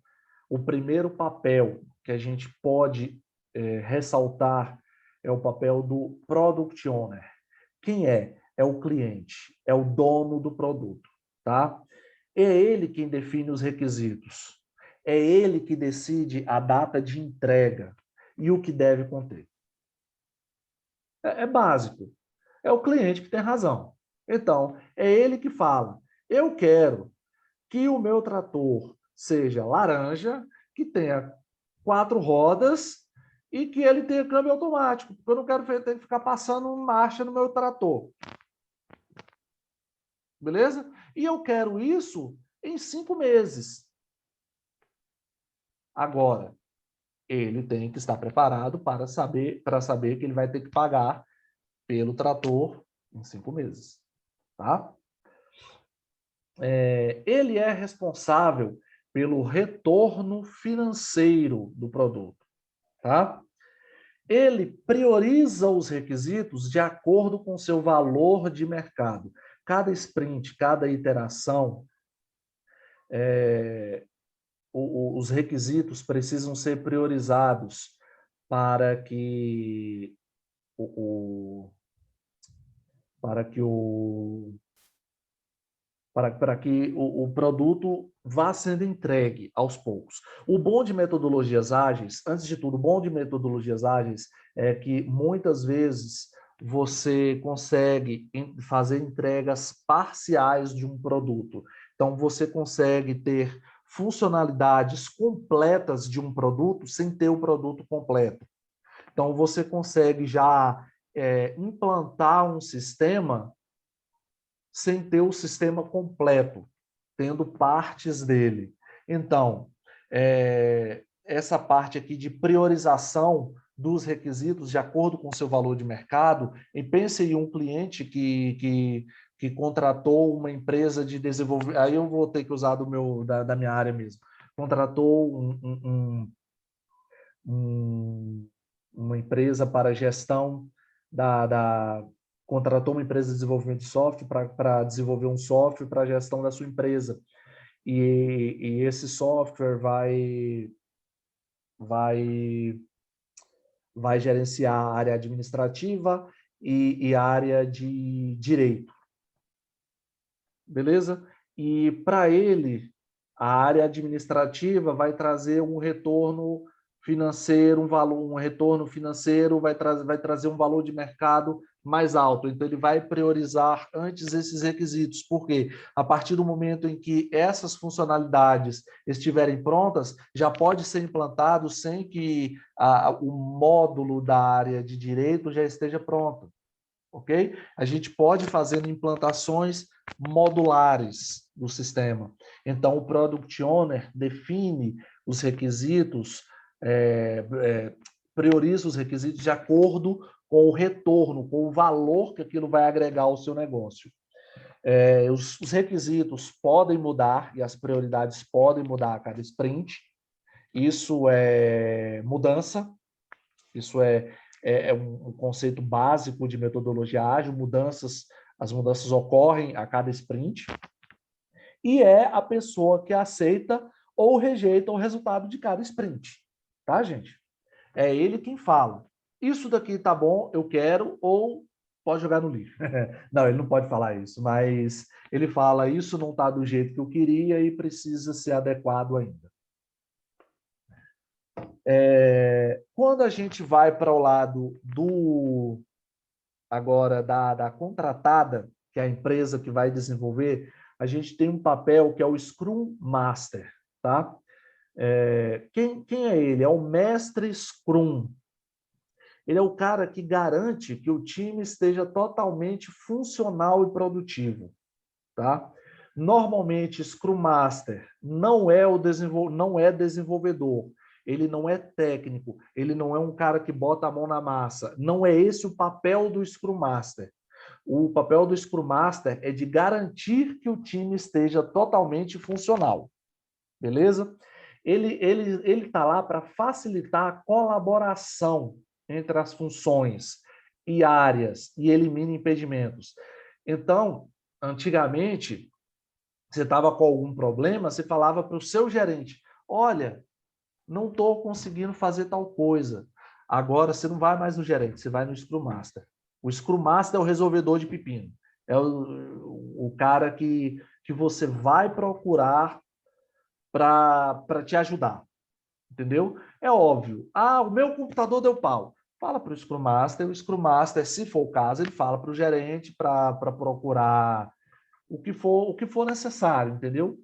o primeiro papel que a gente pode ressaltar é o papel do Product Owner. Quem é? É o cliente, é o dono do produto, tá? É ele quem define os requisitos, é ele que decide a data de entrega e o que deve conter. É básico, é o cliente que tem razão. Então, é ele que fala, eu quero que o meu trator seja laranja, que tenha 4 rodas e que ele tenha câmbio automático, porque eu não quero ter que ficar passando marcha no meu trator. Beleza? E eu quero isso em 5 meses. Agora, ele tem que estar preparado para saber que ele vai ter que pagar pelo trator em 5 meses. Tá? Ele é responsável pelo retorno financeiro do produto. Tá? Ele prioriza os requisitos de acordo com seu valor de mercado. Cada sprint, cada iteração, os requisitos precisam ser priorizados para que o produto vá sendo entregue aos poucos. O bom de metodologias ágeis, antes de tudo, o bom de metodologias ágeis é que muitas vezes você consegue fazer entregas parciais de um produto. Então, você consegue ter funcionalidades completas de um produto sem ter o produto completo. Então, você consegue já implantar um sistema sem ter o sistema completo, tendo partes dele. Então, essa parte aqui de priorização dos requisitos de acordo com o seu valor de mercado, e pense em um cliente que contratou uma empresa de desenvolvimento, aí eu vou ter que usar da minha área mesmo, contratou uma empresa para gestão contratou uma empresa de desenvolvimento de software para desenvolver um software para a gestão da sua empresa. E esse software vai gerenciar a área administrativa e a área de direito. Beleza? E para ele, a área administrativa vai trazer um retorno financeiro, um retorno financeiro, vai trazer um valor de mercado mais alto. Então, ele vai priorizar antes esses requisitos. Por quê? A partir do momento em que essas funcionalidades estiverem prontas, já pode ser implantado sem que o módulo da área de direito já esteja pronto. Ok? A gente pode fazer implantações modulares do sistema. Então, o Product Owner define os requisitos, prioriza os requisitos de acordo com o retorno, com o valor que aquilo vai agregar ao seu negócio. Os requisitos podem mudar e as prioridades podem mudar a cada sprint. Isso é mudança, isso é um conceito básico de metodologia ágil. As mudanças ocorrem a cada sprint. E é a pessoa que aceita ou rejeita o resultado de cada sprint. Tá, gente? É ele quem fala. Isso daqui tá bom, eu quero, ou pode jogar no lixo. Não, ele não pode falar isso, mas ele fala, isso não tá do jeito que eu queria e precisa ser adequado ainda. Quando a gente vai para o lado agora da contratada, que é a empresa que vai desenvolver, a gente tem um papel que é o Scrum Master, tá? Quem é ele? É o mestre Scrum. Ele é o cara que garante que o time esteja totalmente funcional e produtivo, tá? Normalmente, Scrum Master não é desenvolvedor, ele não é técnico, ele não é um cara que bota a mão na massa. Não é esse o papel do Scrum Master. O papel do Scrum Master é de garantir que o time esteja totalmente funcional. Beleza? Ele está lá para facilitar a colaboração entre as funções e áreas e elimina impedimentos. Então, antigamente, você estava com algum problema, você falava para o seu gerente, olha, não estou conseguindo fazer tal coisa. Agora, você não vai mais no gerente, você vai no Scrum Master. O Scrum Master é o resolvedor de pepino. É o cara que você vai procurar para te ajudar. Entendeu? É óbvio. O meu computador deu pau. Fala para o Scrum Master, se for o caso, ele fala para o gerente para procurar o que for necessário, entendeu?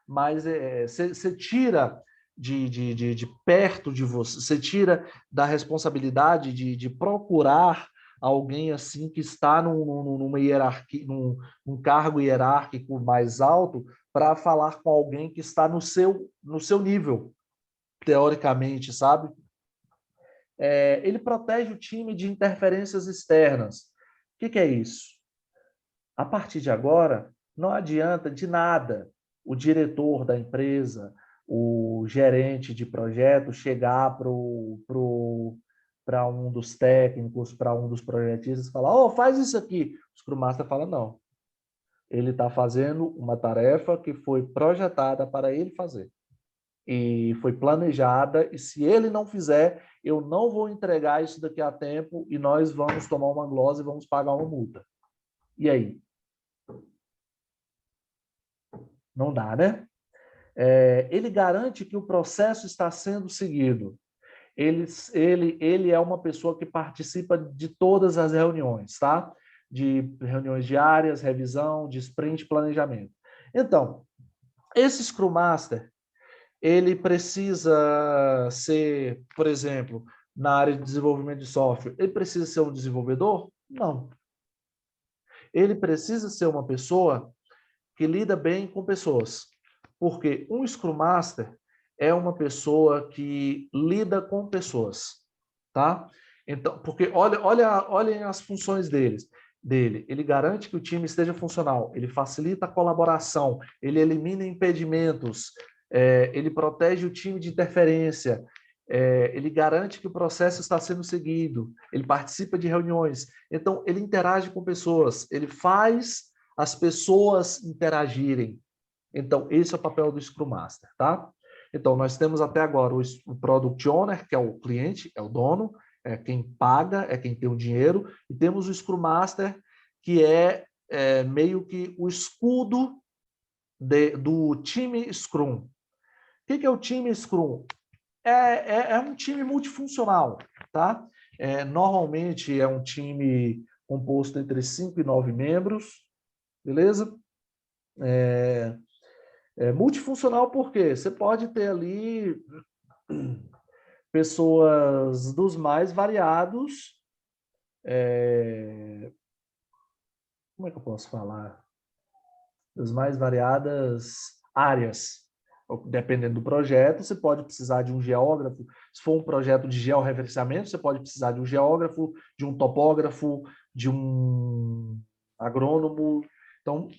Mas você tira de perto de você, você tira da responsabilidade de procurar alguém assim que está numa hierarquia, num cargo hierárquico mais alto, para falar com alguém que está no seu nível, teoricamente, sabe? Ele protege o time de interferências externas. O que é isso? A partir de agora, não adianta de nada o diretor da empresa, o gerente de projeto chegar para um dos técnicos, para um dos projetistas e falar, faz isso aqui. O Scrum Master fala, não. Ele está fazendo uma tarefa que foi projetada para ele fazer. E foi planejada, e se ele não fizer, eu não vou entregar isso daqui a tempo e nós vamos tomar uma glosa e vamos pagar uma multa. E aí? Não dá, né? Ele garante que o processo está sendo seguido. Ele é uma pessoa que participa de todas as reuniões, tá? De reuniões diárias, revisão, de sprint, planejamento. Então, esse Scrum Master, ele precisa ser, por exemplo, na área de desenvolvimento de software, ele precisa ser um desenvolvedor? Não. Ele precisa ser uma pessoa que lida bem com pessoas. Porque um Scrum Master é uma pessoa que lida com pessoas, tá? Então, porque olhem as funções dele. Ele garante que o time esteja funcional, ele facilita a colaboração, ele elimina impedimentos, ele protege o time de interferência, ele garante que o processo está sendo seguido, ele participa de reuniões, então ele interage com pessoas, ele faz as pessoas interagirem. Então, esse é o papel do Scrum Master, tá? Então, nós temos até agora o Product Owner, que é o cliente, é o dono, é quem paga, é quem tem o dinheiro, e temos o Scrum Master, que é meio que o escudo do time Scrum. O que é o time Scrum? É um time multifuncional, tá? Normalmente é um time composto entre 5 e 9 membros, beleza? Multifuncional porque você pode ter ali pessoas dos mais variados, como é que eu posso falar? Das mais variadas áreas. Dependendo do projeto, você pode precisar de um geógrafo. Se for um projeto de georreferenciamento, você pode precisar de um geógrafo, de um topógrafo, de um agrônomo. Então,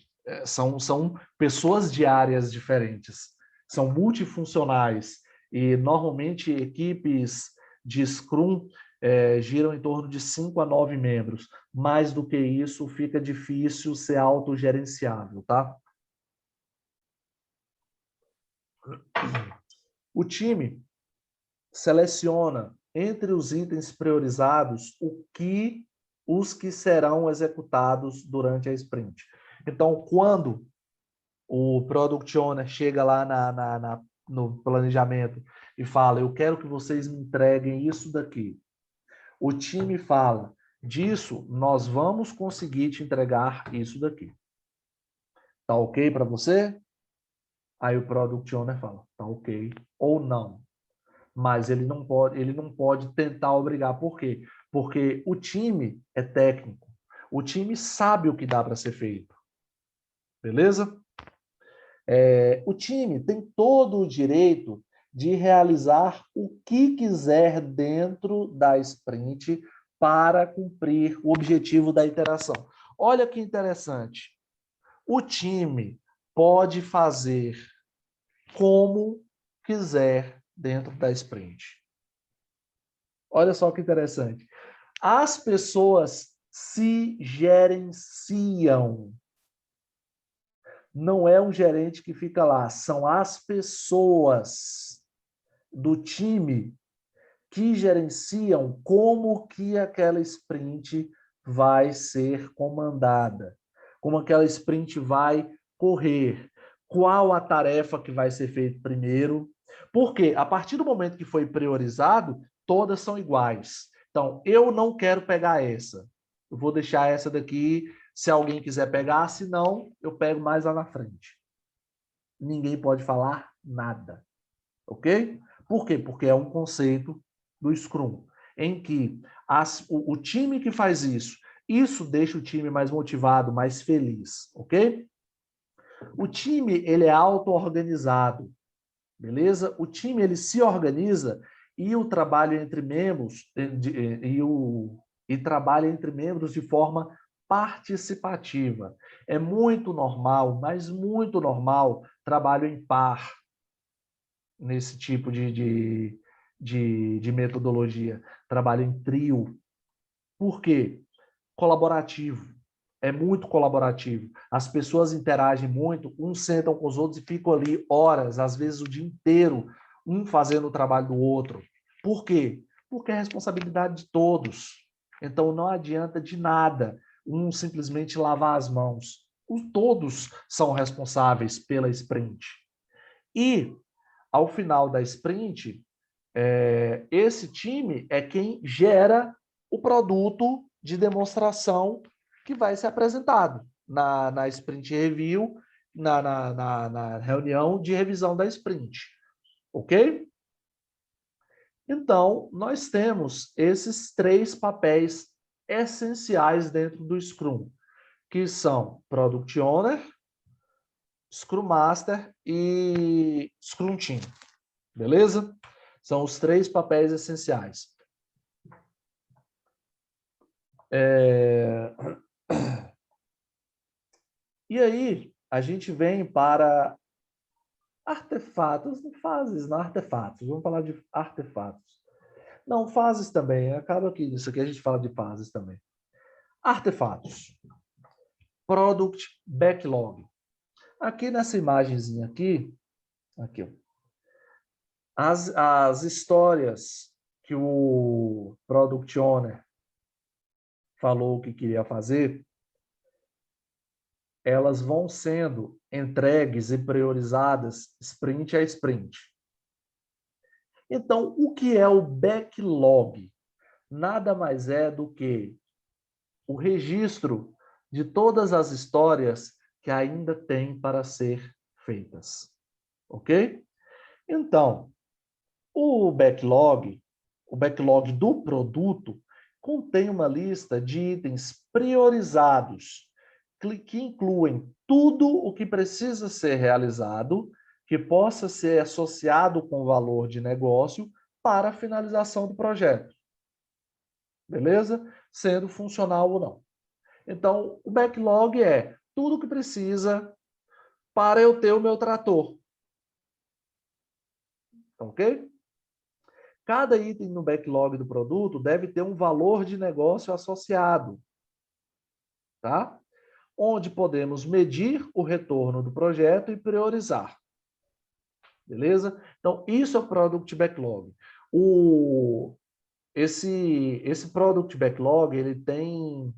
são pessoas de áreas diferentes. São multifuncionais. E, normalmente, equipes de Scrum giram em torno de 5 a 9 membros. Mais do que isso, fica difícil ser autogerenciável, tá? O time seleciona entre os itens priorizados os que serão executados durante a sprint. Então, quando o Product Owner chega lá no planejamento e fala, eu quero que vocês me entreguem isso daqui. O time fala, disso nós vamos conseguir te entregar isso daqui. Tá ok para você? Aí o Product Owner fala, tá ok ou não. Mas ele não pode tentar obrigar. Por quê? Porque o time é técnico. O time sabe o que dá para ser feito. Beleza? O time tem todo o direito de realizar o que quiser dentro da sprint para cumprir o objetivo da interação. Olha que interessante. O time pode fazer como quiser dentro da sprint. Olha só que interessante. As pessoas se gerenciam. Não é um gerente que fica lá, são as pessoas do time que gerenciam como que aquela sprint vai ser comandada, como aquela sprint vai correr, qual a tarefa que vai ser feita primeiro, porque a partir do momento que foi priorizado, todas são iguais. Então, eu não quero pegar essa, eu vou deixar essa daqui, se alguém quiser pegar, se não, eu pego mais lá na frente. Ninguém pode falar nada, ok? Por quê? Porque é um conceito do Scrum, em que o time que faz isso deixa o time mais motivado, mais feliz, ok? O time, ele é auto-organizado, beleza? O time, ele se organiza e o trabalho entre membros, trabalha entre membros de forma participativa. É muito normal, mas muito normal, trabalho em par nesse tipo de metodologia. Trabalho em trio. Por quê? Colaborativo. É muito colaborativo. As pessoas interagem muito, uns sentam com os outros e ficam ali horas, às vezes o dia inteiro, um fazendo o trabalho do outro. Por quê? Porque é responsabilidade de todos. Então não adianta de nada um simplesmente lavar as mãos. Todos são responsáveis pela sprint. E, ao final da sprint, esse time é quem gera o produto de demonstração que vai ser apresentado na sprint review, na reunião de revisão da sprint. Ok? Então, nós temos esses 3 papéis essenciais dentro do Scrum, que são Product Owner, Scrum Master e Scrum Team. Beleza? São os 3 papéis essenciais. E aí, a gente vem para Artefatos, não fases, não artefatos. Vamos falar de artefatos. Não, fases também. Acaba que isso aqui a gente fala de fases também. Artefatos. Product Backlog. Aqui nessa imagenzinha aqui, ó, as histórias que o Product Owner falou que queria fazer, elas vão sendo entregues e priorizadas sprint a sprint. Então, o que é o backlog? Nada mais é do que o registro de todas as histórias que ainda têm para ser feitas. Ok? Então, o backlog do produto, contém uma lista de itens priorizados, que incluem tudo o que precisa ser realizado, que possa ser associado com o valor de negócio para a finalização do projeto. Beleza? Sendo funcional ou não. Então, o backlog é tudo o que precisa para eu ter o meu trator. Ok? Cada item no backlog do produto deve ter um valor de negócio associado, tá? Onde podemos medir o retorno do projeto e priorizar. Beleza? Então, isso é o Product Backlog. Esse Product Backlog, ele tem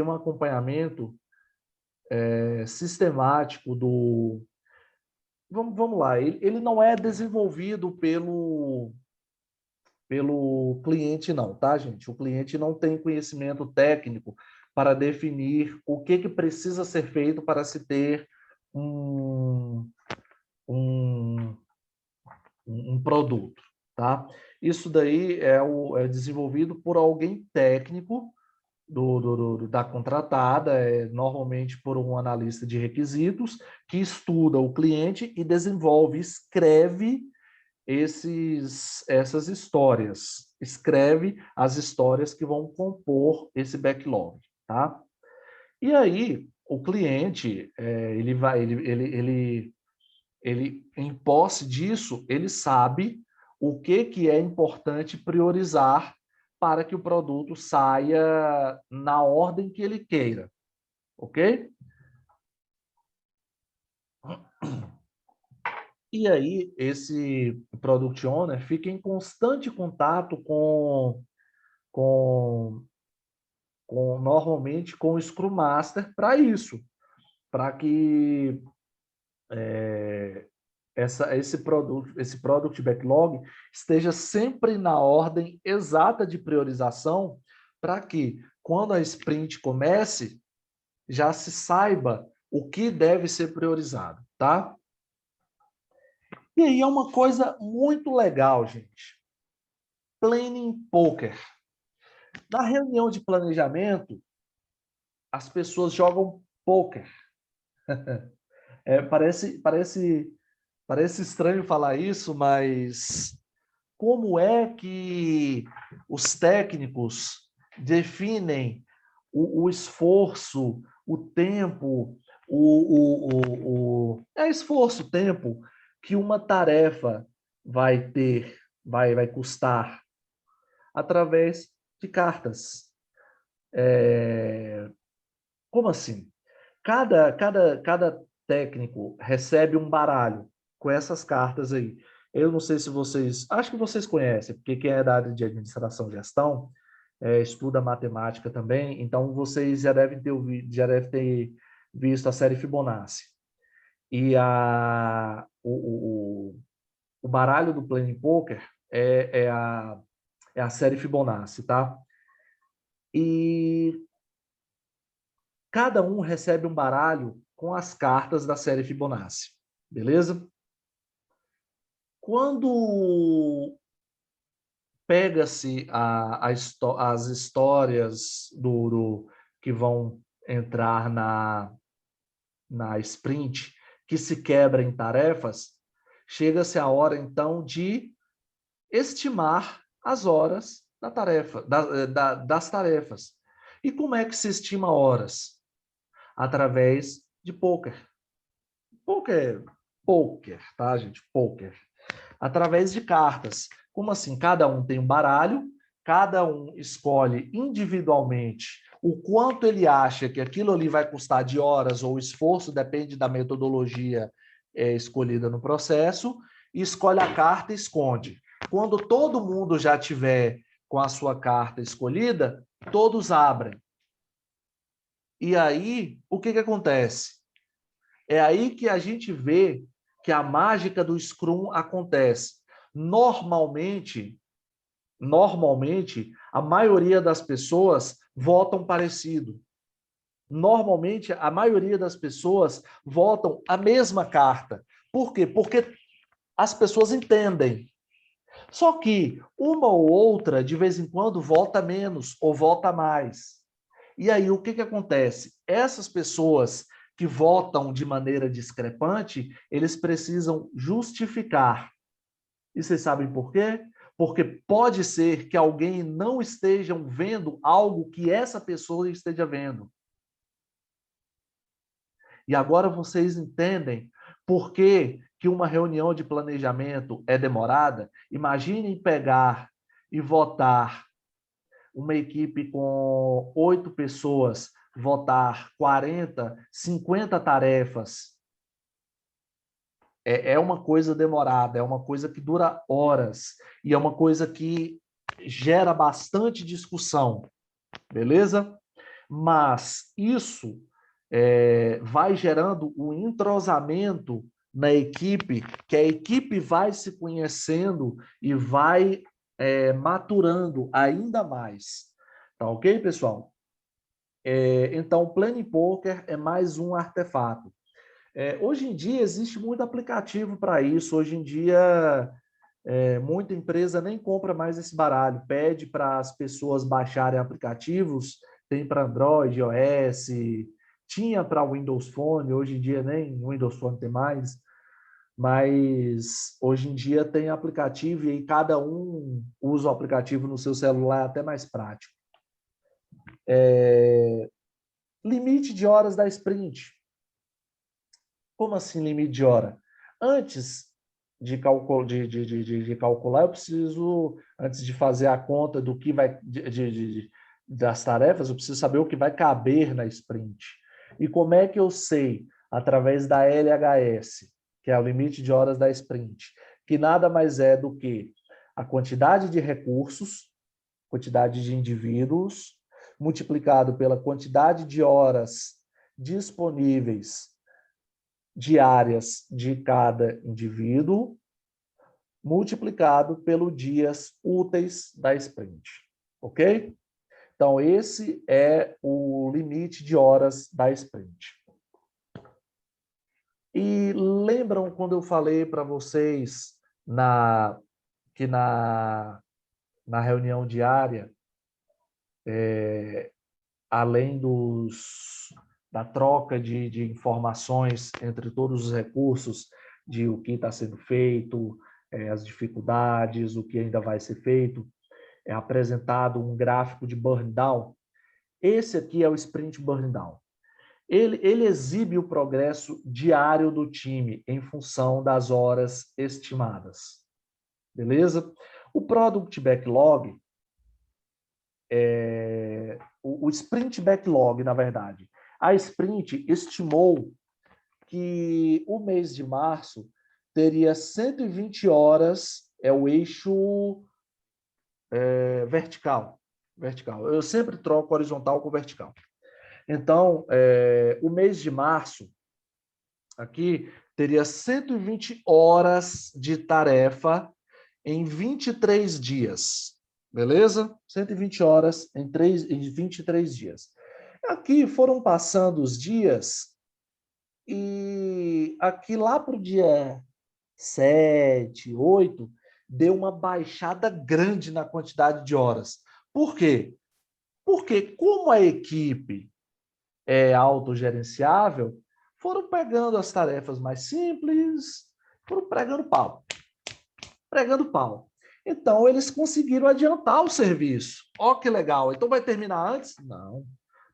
um acompanhamento sistemático do... Vamos lá, ele não é desenvolvido pelo cliente não, tá, gente? O cliente não tem conhecimento técnico para definir o que precisa ser feito para se ter um produto, tá? Isso daí é desenvolvido por alguém técnico da contratada, normalmente por um analista de requisitos, que estuda o cliente e desenvolve, escreve essas histórias. Escreve as histórias que vão compor esse backlog, tá? E aí, o cliente, ele em posse disso, ele sabe o que é importante priorizar para que o produto saia na ordem que ele queira, ok? E aí, esse Product Owner fica em constante contato normalmente com o Scrum Master para isso, para que esse Product Backlog esteja sempre na ordem exata de priorização, para que, quando a sprint comece, já se saiba o que deve ser priorizado, tá? E aí é uma coisa muito legal, gente. Planning Poker. Na reunião de planejamento, as pessoas jogam poker. Parece estranho falar isso, mas como é que os técnicos definem o esforço, o tempo, esforço, tempo que uma tarefa vai ter, vai custar? Através de cartas. Como assim? Cada técnico recebe um baralho com essas cartas aí. Eu não sei se vocês... Acho que vocês conhecem, porque quem é da área de administração e gestão estuda matemática também, então vocês já devem ter visto a série Fibonacci. E o baralho do Planning Poker é a série Fibonacci, tá? E cada um recebe um baralho com as cartas da série Fibonacci, beleza? Quando pega-se as histórias que vão entrar na sprint, que se quebra em tarefas, chega-se a hora, então, de estimar as horas das tarefas. E como é que se estima horas? Através de poker. Poker pôquer, tá, gente? Pôquer. Através de cartas. Como assim? Cada um tem um baralho, cada um escolhe individualmente o quanto ele acha que aquilo ali vai custar de horas ou esforço, depende da metodologia escolhida no processo, e escolhe a carta e esconde. Quando todo mundo já tiver com a sua carta escolhida, todos abrem. E aí, o que acontece? É aí que a gente vê que a mágica do Scrum acontece. Normalmente, a maioria das pessoas votam parecido. Normalmente, a maioria das pessoas votam a mesma carta. Por quê? Porque as pessoas entendem. Só que uma ou outra, de vez em quando, vota menos ou vota mais. E aí, o que acontece? Essas pessoas que votam de maneira discrepante, eles precisam justificar. E vocês sabem por quê? Porque pode ser que alguém não esteja vendo algo que essa pessoa esteja vendo. E agora vocês entendem por que uma reunião de planejamento é demorada? Imaginem pegar e votar uma equipe com 8 pessoas, votar 40, 50 tarefas. É uma coisa demorada, é uma coisa que dura horas e é uma coisa que gera bastante discussão, beleza? Mas isso vai gerando um entrosamento na equipe, que a equipe vai se conhecendo e vai maturando ainda mais. Tá ok, pessoal? Então, o Planning Poker é mais um artefato. Hoje em dia, existe muito aplicativo para isso. Hoje em dia, muita empresa nem compra mais esse baralho. Pede para as pessoas baixarem aplicativos. Tem para Android, iOS, tinha para Windows Phone, hoje em dia nem Windows Phone tem mais. Mas hoje em dia tem aplicativo e aí cada um usa o aplicativo no seu celular, é até mais prático. Limite de horas da sprint. Como assim limite de hora? Antes de calcular, eu preciso, antes de fazer a conta do que vai das tarefas, eu preciso saber o que vai caber na sprint. E como é que eu sei? Através da LHS, que é o limite de horas da sprint, que nada mais é do que a quantidade de recursos, quantidade de indivíduos, multiplicado pela quantidade de horas disponíveis diárias de cada indivíduo, multiplicado pelos dias úteis da sprint. Ok? Então, esse é o limite de horas da sprint. E lembram quando eu falei para vocês que na reunião diária, além da troca de informações entre todos os recursos, de o que está sendo feito, as dificuldades, o que ainda vai ser feito, é apresentado um gráfico de burn down. Esse aqui é o sprint burn down. Ele exibe o progresso diário do time em função das horas estimadas. Beleza? O Product Backlog, o Sprint Backlog, na verdade. A Sprint estimou que o mês de março teria 120 horas, é o eixo vertical. Eu sempre troco horizontal com vertical. Então, o mês de março, aqui, teria 120 horas de tarefa em 23 dias. Beleza? 120 horas em 23 dias. Aqui foram passando os dias e aqui lá para o dia 7, 8, deu uma baixada grande na quantidade de horas. Por quê? Porque como a equipe é autogerenciável, foram pegando as tarefas mais simples, foram pregando pau. Então, eles conseguiram adiantar o serviço. Ó, que legal. Então, vai terminar antes? Não,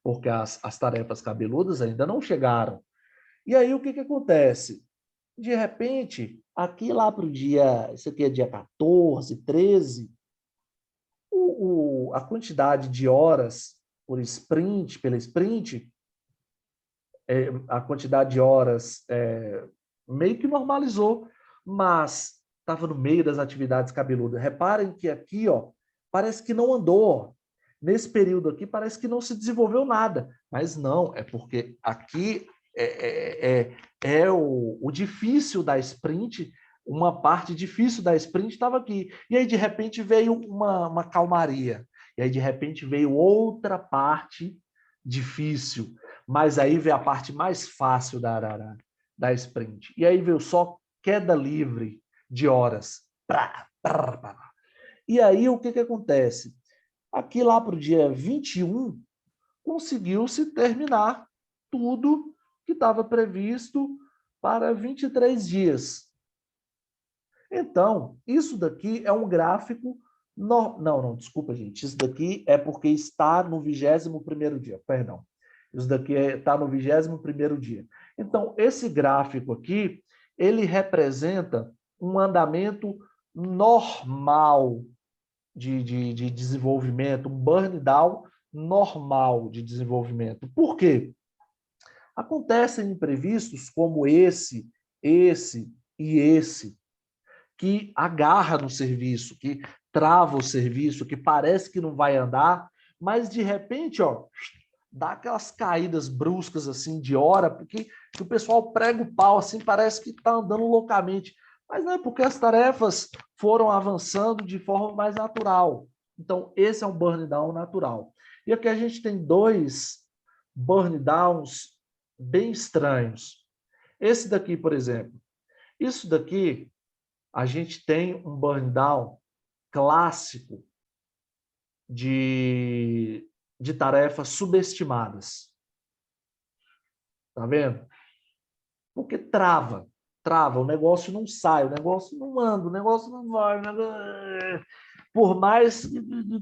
porque as tarefas cabeludas ainda não chegaram. E aí, o que acontece? De repente, aqui lá para o dia, isso aqui é dia 14, 13, a quantidade de horas por sprint, pela sprint, a quantidade de horas meio que normalizou, mas estava no meio das atividades cabeludas. Reparem que aqui, ó, parece que não andou. Nesse período aqui, parece que não se desenvolveu nada. Mas não, é porque aqui é o difícil da sprint, uma parte difícil da sprint estava aqui. E aí, de repente, veio uma calmaria. E aí, de repente, veio outra parte difícil. Mas aí veio a parte mais fácil da sprint. E aí veio só queda livre de horas. E aí, o que acontece? Aqui lá para o dia 21, conseguiu-se terminar tudo que estava previsto para 23 dias. Então, isso daqui é um gráfico... Não, desculpa, gente. Isso daqui é porque está no 21º dia, perdão. Isso daqui está no 21º dia. Então, esse gráfico aqui, ele representa um andamento normal de desenvolvimento, um burn down normal de desenvolvimento. Por quê? Acontecem imprevistos como esse e esse, que agarra no serviço, que trava o serviço, que parece que não vai andar, mas de repente, ó, dá aquelas caídas bruscas assim de hora, porque o pessoal prega o pau assim, parece que está andando loucamente. Mas não é porque as tarefas foram avançando de forma mais natural. Então, esse é um burn down natural. E aqui a gente tem dois burn downs bem estranhos. Esse daqui, por exemplo. Isso daqui, a gente tem um burn down clássico de tarefas subestimadas. Tá vendo? Porque trava, o negócio não sai, o negócio não anda, o negócio não vai. Por mais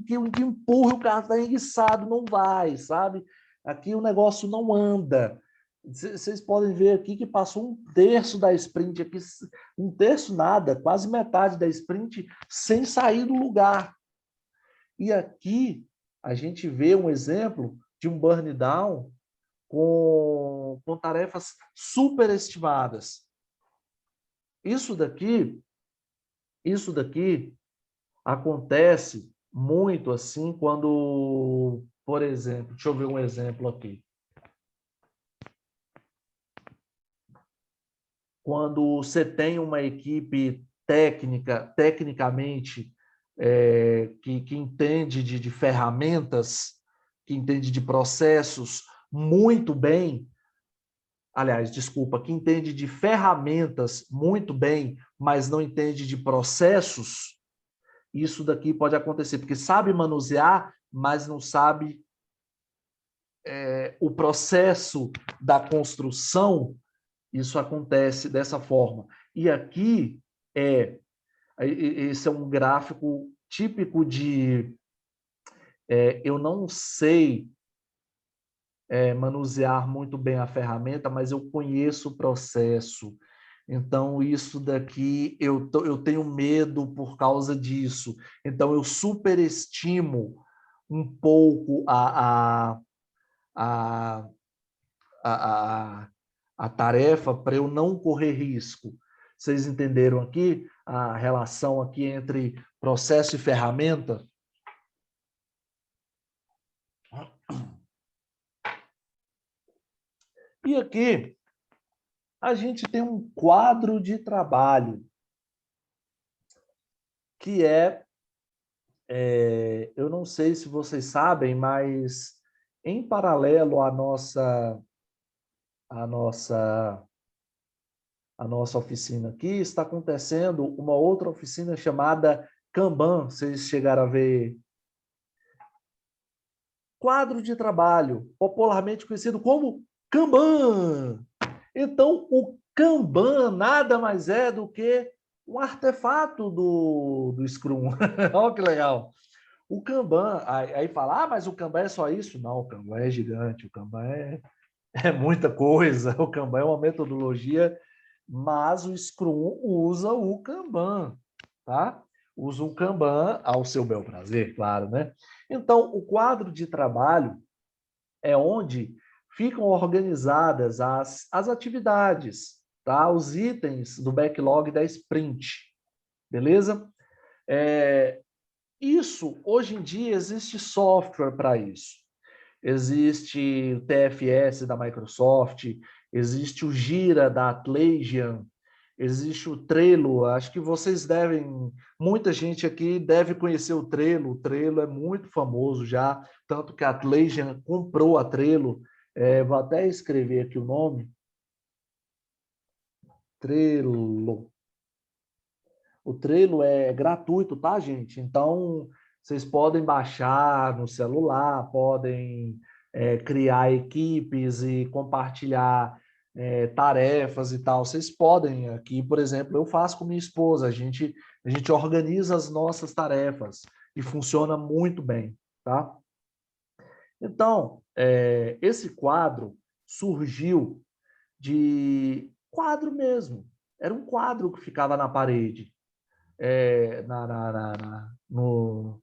que empurre, o carro está enguiçado, não vai, sabe? Aqui o negócio não anda. Vocês podem ver aqui que passou 1/3 da sprint, aqui, 1/3 nada, quase metade da sprint sem sair do lugar. E aqui a gente vê um exemplo de um burn down com tarefas superestimadas. Isso daqui acontece muito assim quando, por exemplo, deixa eu ver um exemplo aqui. Quando você tem uma equipe tecnicamente, que entende de ferramentas, que entende de processos muito bem, aliás, desculpa, que entende de ferramentas muito bem, mas não entende de processos, isso daqui pode acontecer, porque sabe manusear, mas não sabe o processo da construção. Isso acontece dessa forma. E aqui esse é um gráfico típico de eu não sei manusear muito bem a ferramenta, mas eu conheço o processo. Então, isso daqui, eu tenho medo por causa disso. Então, eu superestimo um pouco a tarefa para eu não correr risco. Vocês entenderam aqui a relação aqui entre processo e ferramenta? E aqui a gente tem um quadro de trabalho que eu não sei se vocês sabem, mas em paralelo à nossa oficina aqui, está acontecendo uma outra oficina chamada Kanban. Vocês chegaram a ver? Quadro de trabalho, popularmente conhecido como Kanban. Então, o Kanban nada mais é do que um artefato do Scrum. Olha que legal. O Kanban, aí fala, mas o Kanban é só isso? Não, o Kanban é gigante, o Kanban é muita coisa. O Kanban é uma metodologia mas o Scrum usa o Kanban, tá? Usa o Kanban ao seu bel prazer, claro, né? Então, o quadro de trabalho é onde ficam organizadas as atividades, tá? Os itens do backlog da sprint, beleza? Isso, hoje em dia, existe software para isso. Existe o TFS da Microsoft, existe o Gira da Atlassian, existe o Trello. Acho que vocês devem, muita gente aqui deve conhecer o Trello. O Trello é muito famoso já, tanto que a Atlassian comprou a Trello. Vou até escrever aqui o nome. Trello. O Trello é gratuito, tá, gente? Então, vocês podem baixar no celular, podem criar equipes e compartilhar tarefas e tal. Vocês podem aqui, por exemplo, eu faço com minha esposa, a gente organiza as nossas tarefas e funciona muito bem, tá? Então, esse quadro surgiu de quadro mesmo. Era um quadro que ficava na parede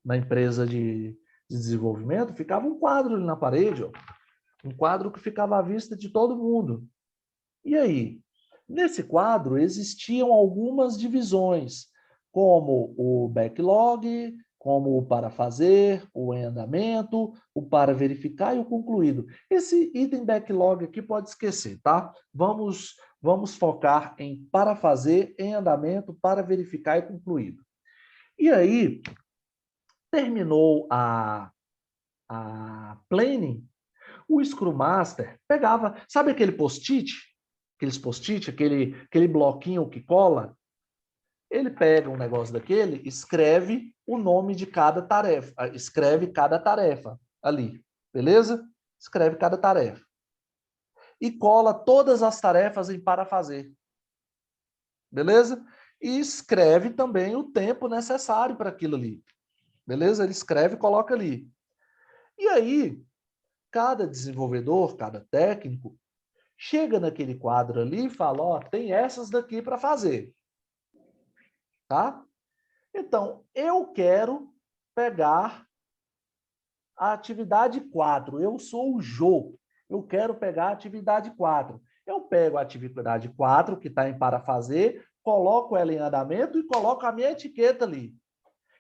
na empresa de desenvolvimento, ficava um quadro ali na parede, ó, um quadro que ficava à vista de todo mundo. E aí? Nesse quadro existiam algumas divisões, como o backlog, como o para fazer, o em andamento, o para verificar e o concluído. Esse item backlog aqui pode esquecer, tá? Vamos focar em para fazer, em andamento, para verificar e concluído. E aí, terminou a planning, o Scrum Master pegava, sabe aquele post-it? Aqueles post-it, aquele bloquinho que cola? Ele pega um negócio daquele, escreve o nome de cada tarefa, escreve cada tarefa ali, beleza? Escreve cada tarefa. E cola todas as tarefas em para fazer. Beleza? E escreve também o tempo necessário para aquilo ali. Beleza? Ele escreve e coloca ali. E aí, cada desenvolvedor, cada técnico, chega naquele quadro ali e fala, ó, tem essas daqui para fazer. Tá? Então, eu quero pegar a atividade 4. Eu sou o Jô. Eu quero pegar a atividade 4. Eu pego a atividade 4, que está em para fazer, coloco ela em andamento e coloco a minha etiqueta ali.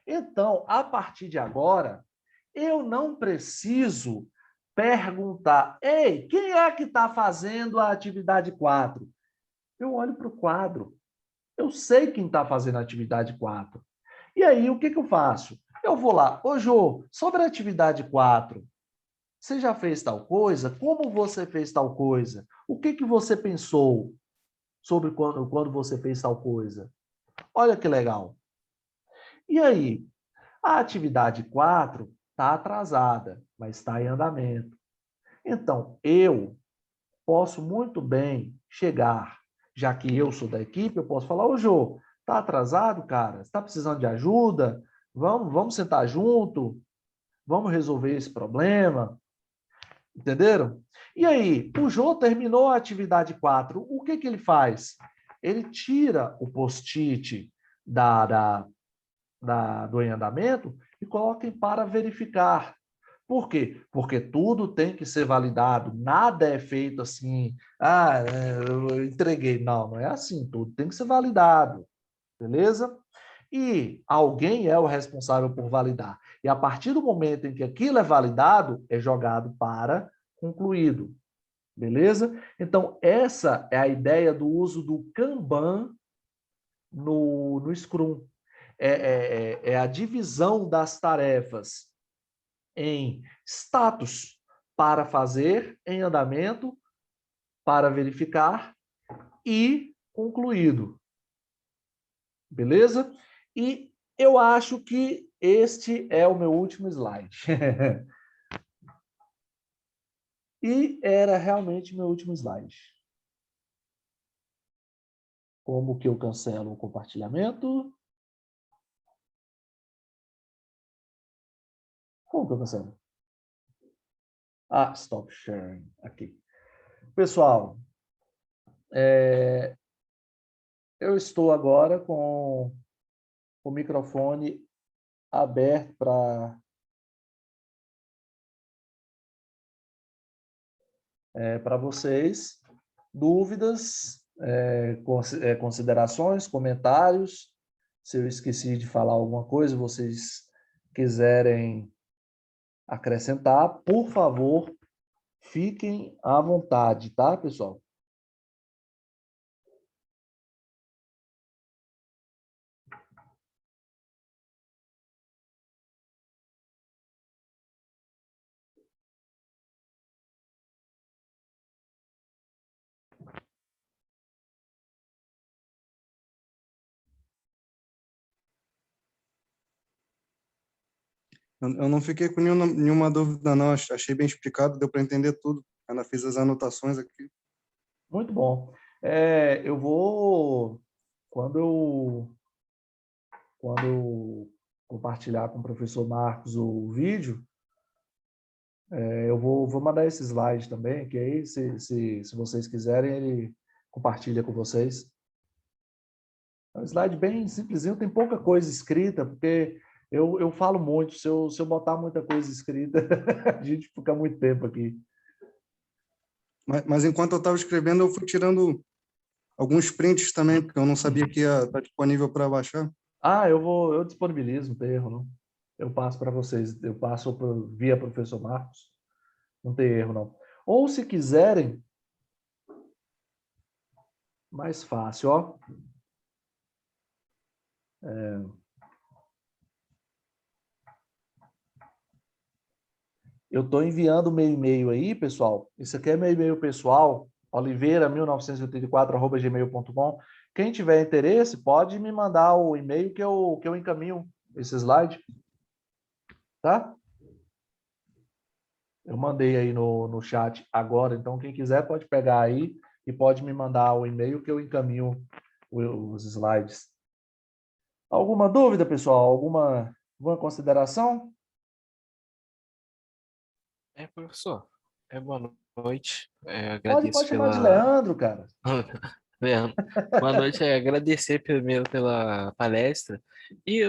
Então, a partir de agora, eu não preciso perguntar, ei, quem é que está fazendo a atividade 4? Eu olho para o quadro. Eu sei quem está fazendo a atividade 4. E aí, o que eu faço? Eu vou lá, ô Jô, sobre a atividade 4, você já fez tal coisa? Como você fez tal coisa? O que você pensou sobre quando você fez tal coisa? Olha que legal. E aí, a atividade 4 está atrasada, mas está em andamento. Então, eu posso muito bem chegar, já que eu sou da equipe, eu posso falar, ô Jô, tá atrasado, cara? Você tá precisando de ajuda? Vamos sentar junto? Vamos resolver esse problema? Entenderam? E aí, o Jô terminou a atividade 4, o que ele faz? Ele tira o post-it do em andamento e coloca em para verificar. Por quê? Porque tudo tem que ser validado, nada é feito assim, eu entreguei. Não, não é assim, tudo tem que ser validado, beleza? E alguém é o responsável por validar. E a partir do momento em que aquilo é validado, é jogado para concluído, beleza? Então, essa é a ideia do uso do Kanban no Scrum. É a divisão das tarefas em status para fazer, em andamento, para verificar e concluído. Beleza? E eu acho que este é o meu último slide. E era realmente meu último slide. Como que eu cancelo o compartilhamento? Como que eu cancelo? Stop sharing. Aqui. Pessoal, Eu estou agora com o microfone aberto para vocês. Dúvidas, considerações, comentários. Se eu esqueci de falar alguma coisa, vocês quiserem acrescentar, por favor, fiquem à vontade, tá, pessoal? Eu não fiquei com nenhuma dúvida, não. Achei bem explicado, deu para entender tudo. Ainda fiz as anotações aqui. Muito bom. Eu vou, quando eu compartilhar com o professor Marcos o vídeo, eu vou mandar esse slide também, que aí, se vocês quiserem, ele compartilha com vocês. É um slide bem simplesinho, tem pouca coisa escrita, porque eu falo muito, se eu botar muita coisa escrita, a gente fica muito tempo aqui. Mas enquanto eu estava escrevendo, eu fui tirando alguns prints também, porque eu não sabia que ia estar disponível para baixar. Eu disponibilizo, não tem erro, não. Eu passo para vocês, via professor Marcos, não tem erro, não. Ou se quiserem, mais fácil, ó. Eu estou enviando meu e-mail aí, pessoal. Isso aqui é meu e-mail pessoal, oliveira1984@gmail.com. Quem tiver interesse, pode me mandar o e-mail que eu encaminho esse slide. Tá? Eu mandei aí no chat agora, então quem quiser pode pegar aí e pode me mandar o e-mail que eu encaminho os slides. Alguma dúvida, pessoal? Alguma consideração? Professor, boa noite. Pode Agradeço chamar de pela. Leandro, cara. Leandro, boa noite. Agradecer primeiro pela palestra. E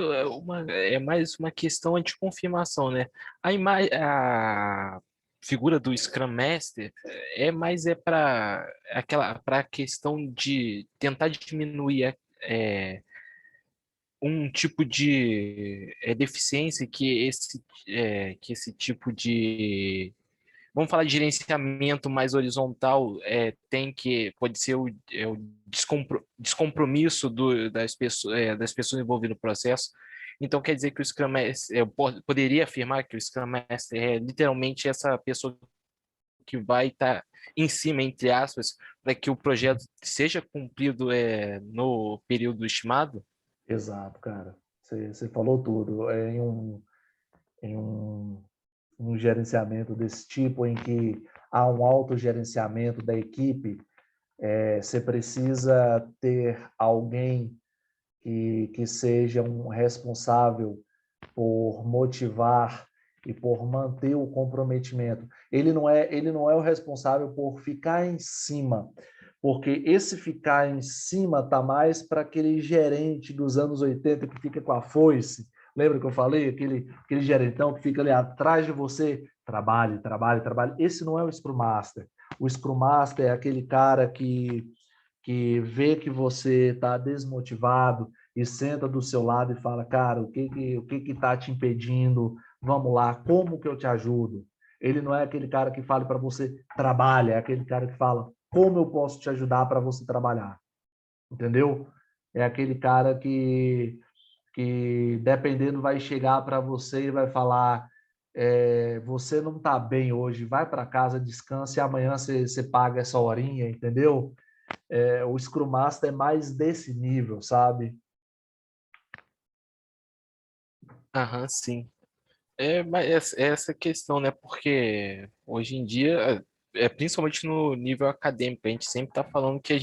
é mais uma questão de confirmação, né? A figura do Scrum Master para a questão de tentar diminuir um tipo de deficiência que esse tipo de, vamos falar de gerenciamento mais horizontal, pode ser o descompromisso das pessoas envolvidas no processo. Então, quer dizer que o Scrum Master, poderia afirmar que o Scrum Master é literalmente essa pessoa que vai estar em cima, entre aspas, para que o projeto seja cumprido no período estimado? Exato, cara. Você falou tudo. Em um gerenciamento desse tipo, em que há um autogerenciamento da equipe, você precisa ter alguém que seja um responsável por motivar e por manter o comprometimento. Ele não é o responsável por ficar em cima, porque esse ficar em cima tá mais para aquele gerente dos anos 80 que fica com a foice. Lembra que eu falei? Aquele gerentão que fica ali atrás de você, trabalhe, trabalhe, trabalhe. Esse não é o Scrum Master. O Scrum Master é aquele cara que vê que você está desmotivado e senta do seu lado e fala, cara, o que está te impedindo? Vamos lá, como que eu te ajudo? Ele não é aquele cara que fala para você, trabalha, é aquele cara que fala, como eu posso te ajudar para você trabalhar? Entendeu? É aquele cara que dependendo, vai chegar para você e vai falar, você não está bem hoje, vai para casa, descansa e amanhã você paga essa horinha, entendeu? O Scrum Master é mais desse nível, sabe? Aham, sim. Mas essa questão, né? Porque hoje em dia principalmente no nível acadêmico, a gente sempre está falando que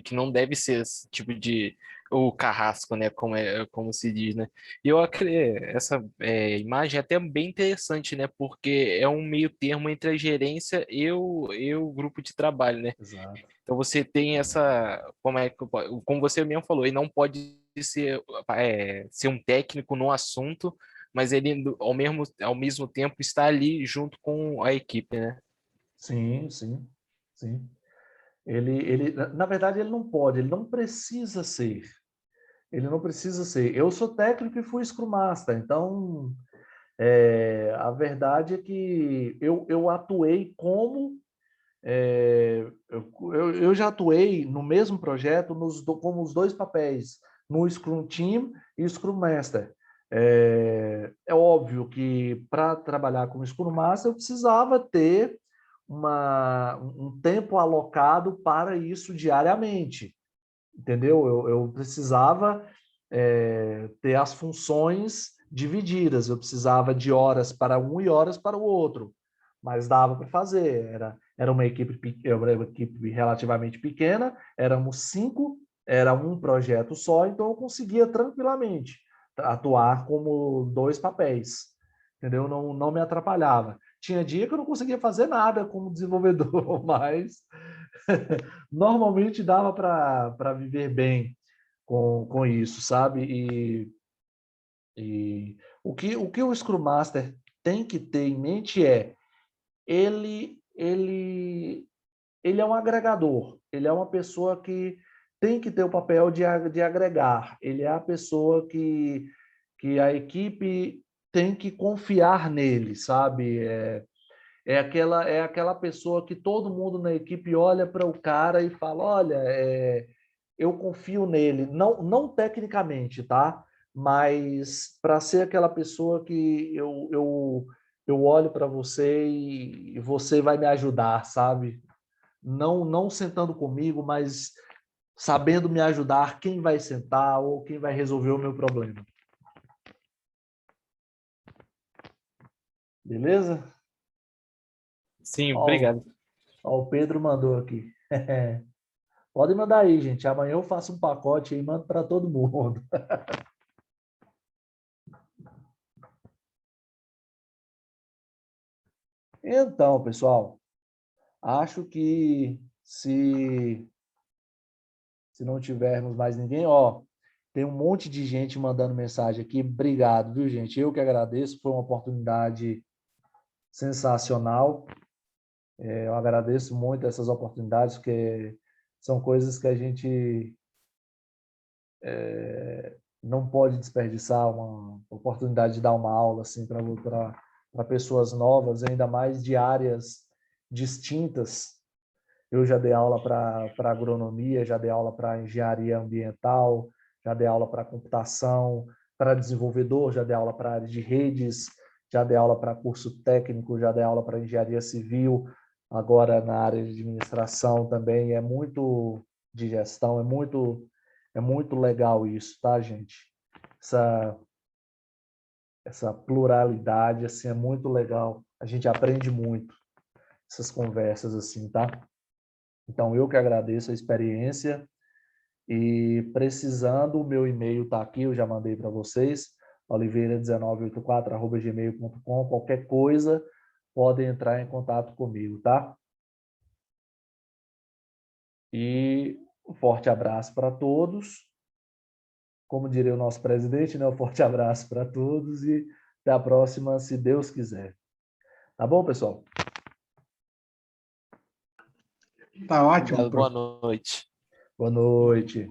que não deve ser esse tipo de o carrasco, né, como se diz, né? E essa imagem é até bem interessante, né, porque é um meio termo entre a gerência e o grupo de trabalho, né? Exato. Então você tem como você mesmo falou, ele não pode ser um técnico no assunto, mas ele ao mesmo tempo está ali junto com a equipe, né? Sim, sim, sim. Na verdade, ele não pode, ele não precisa ser. Ele não precisa ser. Eu sou técnico e fui Scrum Master, então a verdade é que eu atuei como. Eu já atuei no mesmo projeto como os dois papéis, no Scrum Team e Scrum Master. É óbvio que para trabalhar como Scrum Master eu precisava ter um tempo alocado para isso diariamente, entendeu? Eu precisava ter as funções divididas, eu precisava de horas para um e horas para o outro, mas dava para fazer. Era uma equipe relativamente pequena, éramos 5, era um projeto só, então eu conseguia tranquilamente atuar como 2 papéis, entendeu? Não me atrapalhava. Tinha dia que eu não conseguia fazer nada como desenvolvedor, mas normalmente dava para viver bem com isso, sabe? E o que o Scrum Master tem que ter em mente ele, ele, ele é um agregador, ele é uma pessoa que tem que ter o papel de agregar, ele é a pessoa que a equipe tem que confiar nele, sabe? É aquela pessoa que todo mundo na equipe olha para o cara e fala, olha, eu confio nele, não tecnicamente, tá? Mas para ser aquela pessoa que eu olho para você e você vai me ajudar, sabe? Não sentando comigo, mas sabendo me ajudar quem vai sentar ou quem vai resolver o meu problema. Beleza? Sim, Ó, obrigado. ó, o Pedro mandou aqui. Pode mandar aí, gente. Amanhã eu faço um pacote aí e mando para todo mundo. Então, pessoal, acho que se não tivermos mais ninguém, ó, tem um monte de gente mandando mensagem aqui. Obrigado, viu, gente? Eu que agradeço. Foi uma oportunidade sensacional. Eu agradeço muito essas oportunidades, porque são coisas que a gente não pode desperdiçar, uma oportunidade de dar uma aula assim para pessoas novas, ainda mais de áreas distintas. Eu já dei aula para agronomia, já dei aula para engenharia ambiental, já dei aula para computação, para desenvolvedor, já dei aula para área de redes, já dei aula para curso técnico, já dei aula para engenharia civil, agora na área de administração também. É muito de gestão, é muito legal isso, tá, gente? Essa pluralidade assim é muito legal. A gente aprende muito essas conversas assim, tá? Então, eu que agradeço a experiência e precisando, o meu e-mail está aqui, eu já mandei para vocês, oliveira1984@gmail.com. Qualquer coisa, podem entrar em contato comigo, tá? E um forte abraço para todos. Como diria o nosso presidente, né? Um forte abraço para todos e até a próxima, se Deus quiser. Tá bom, pessoal? Tá ótimo, Obrigado, boa professor. noite. Boa noite.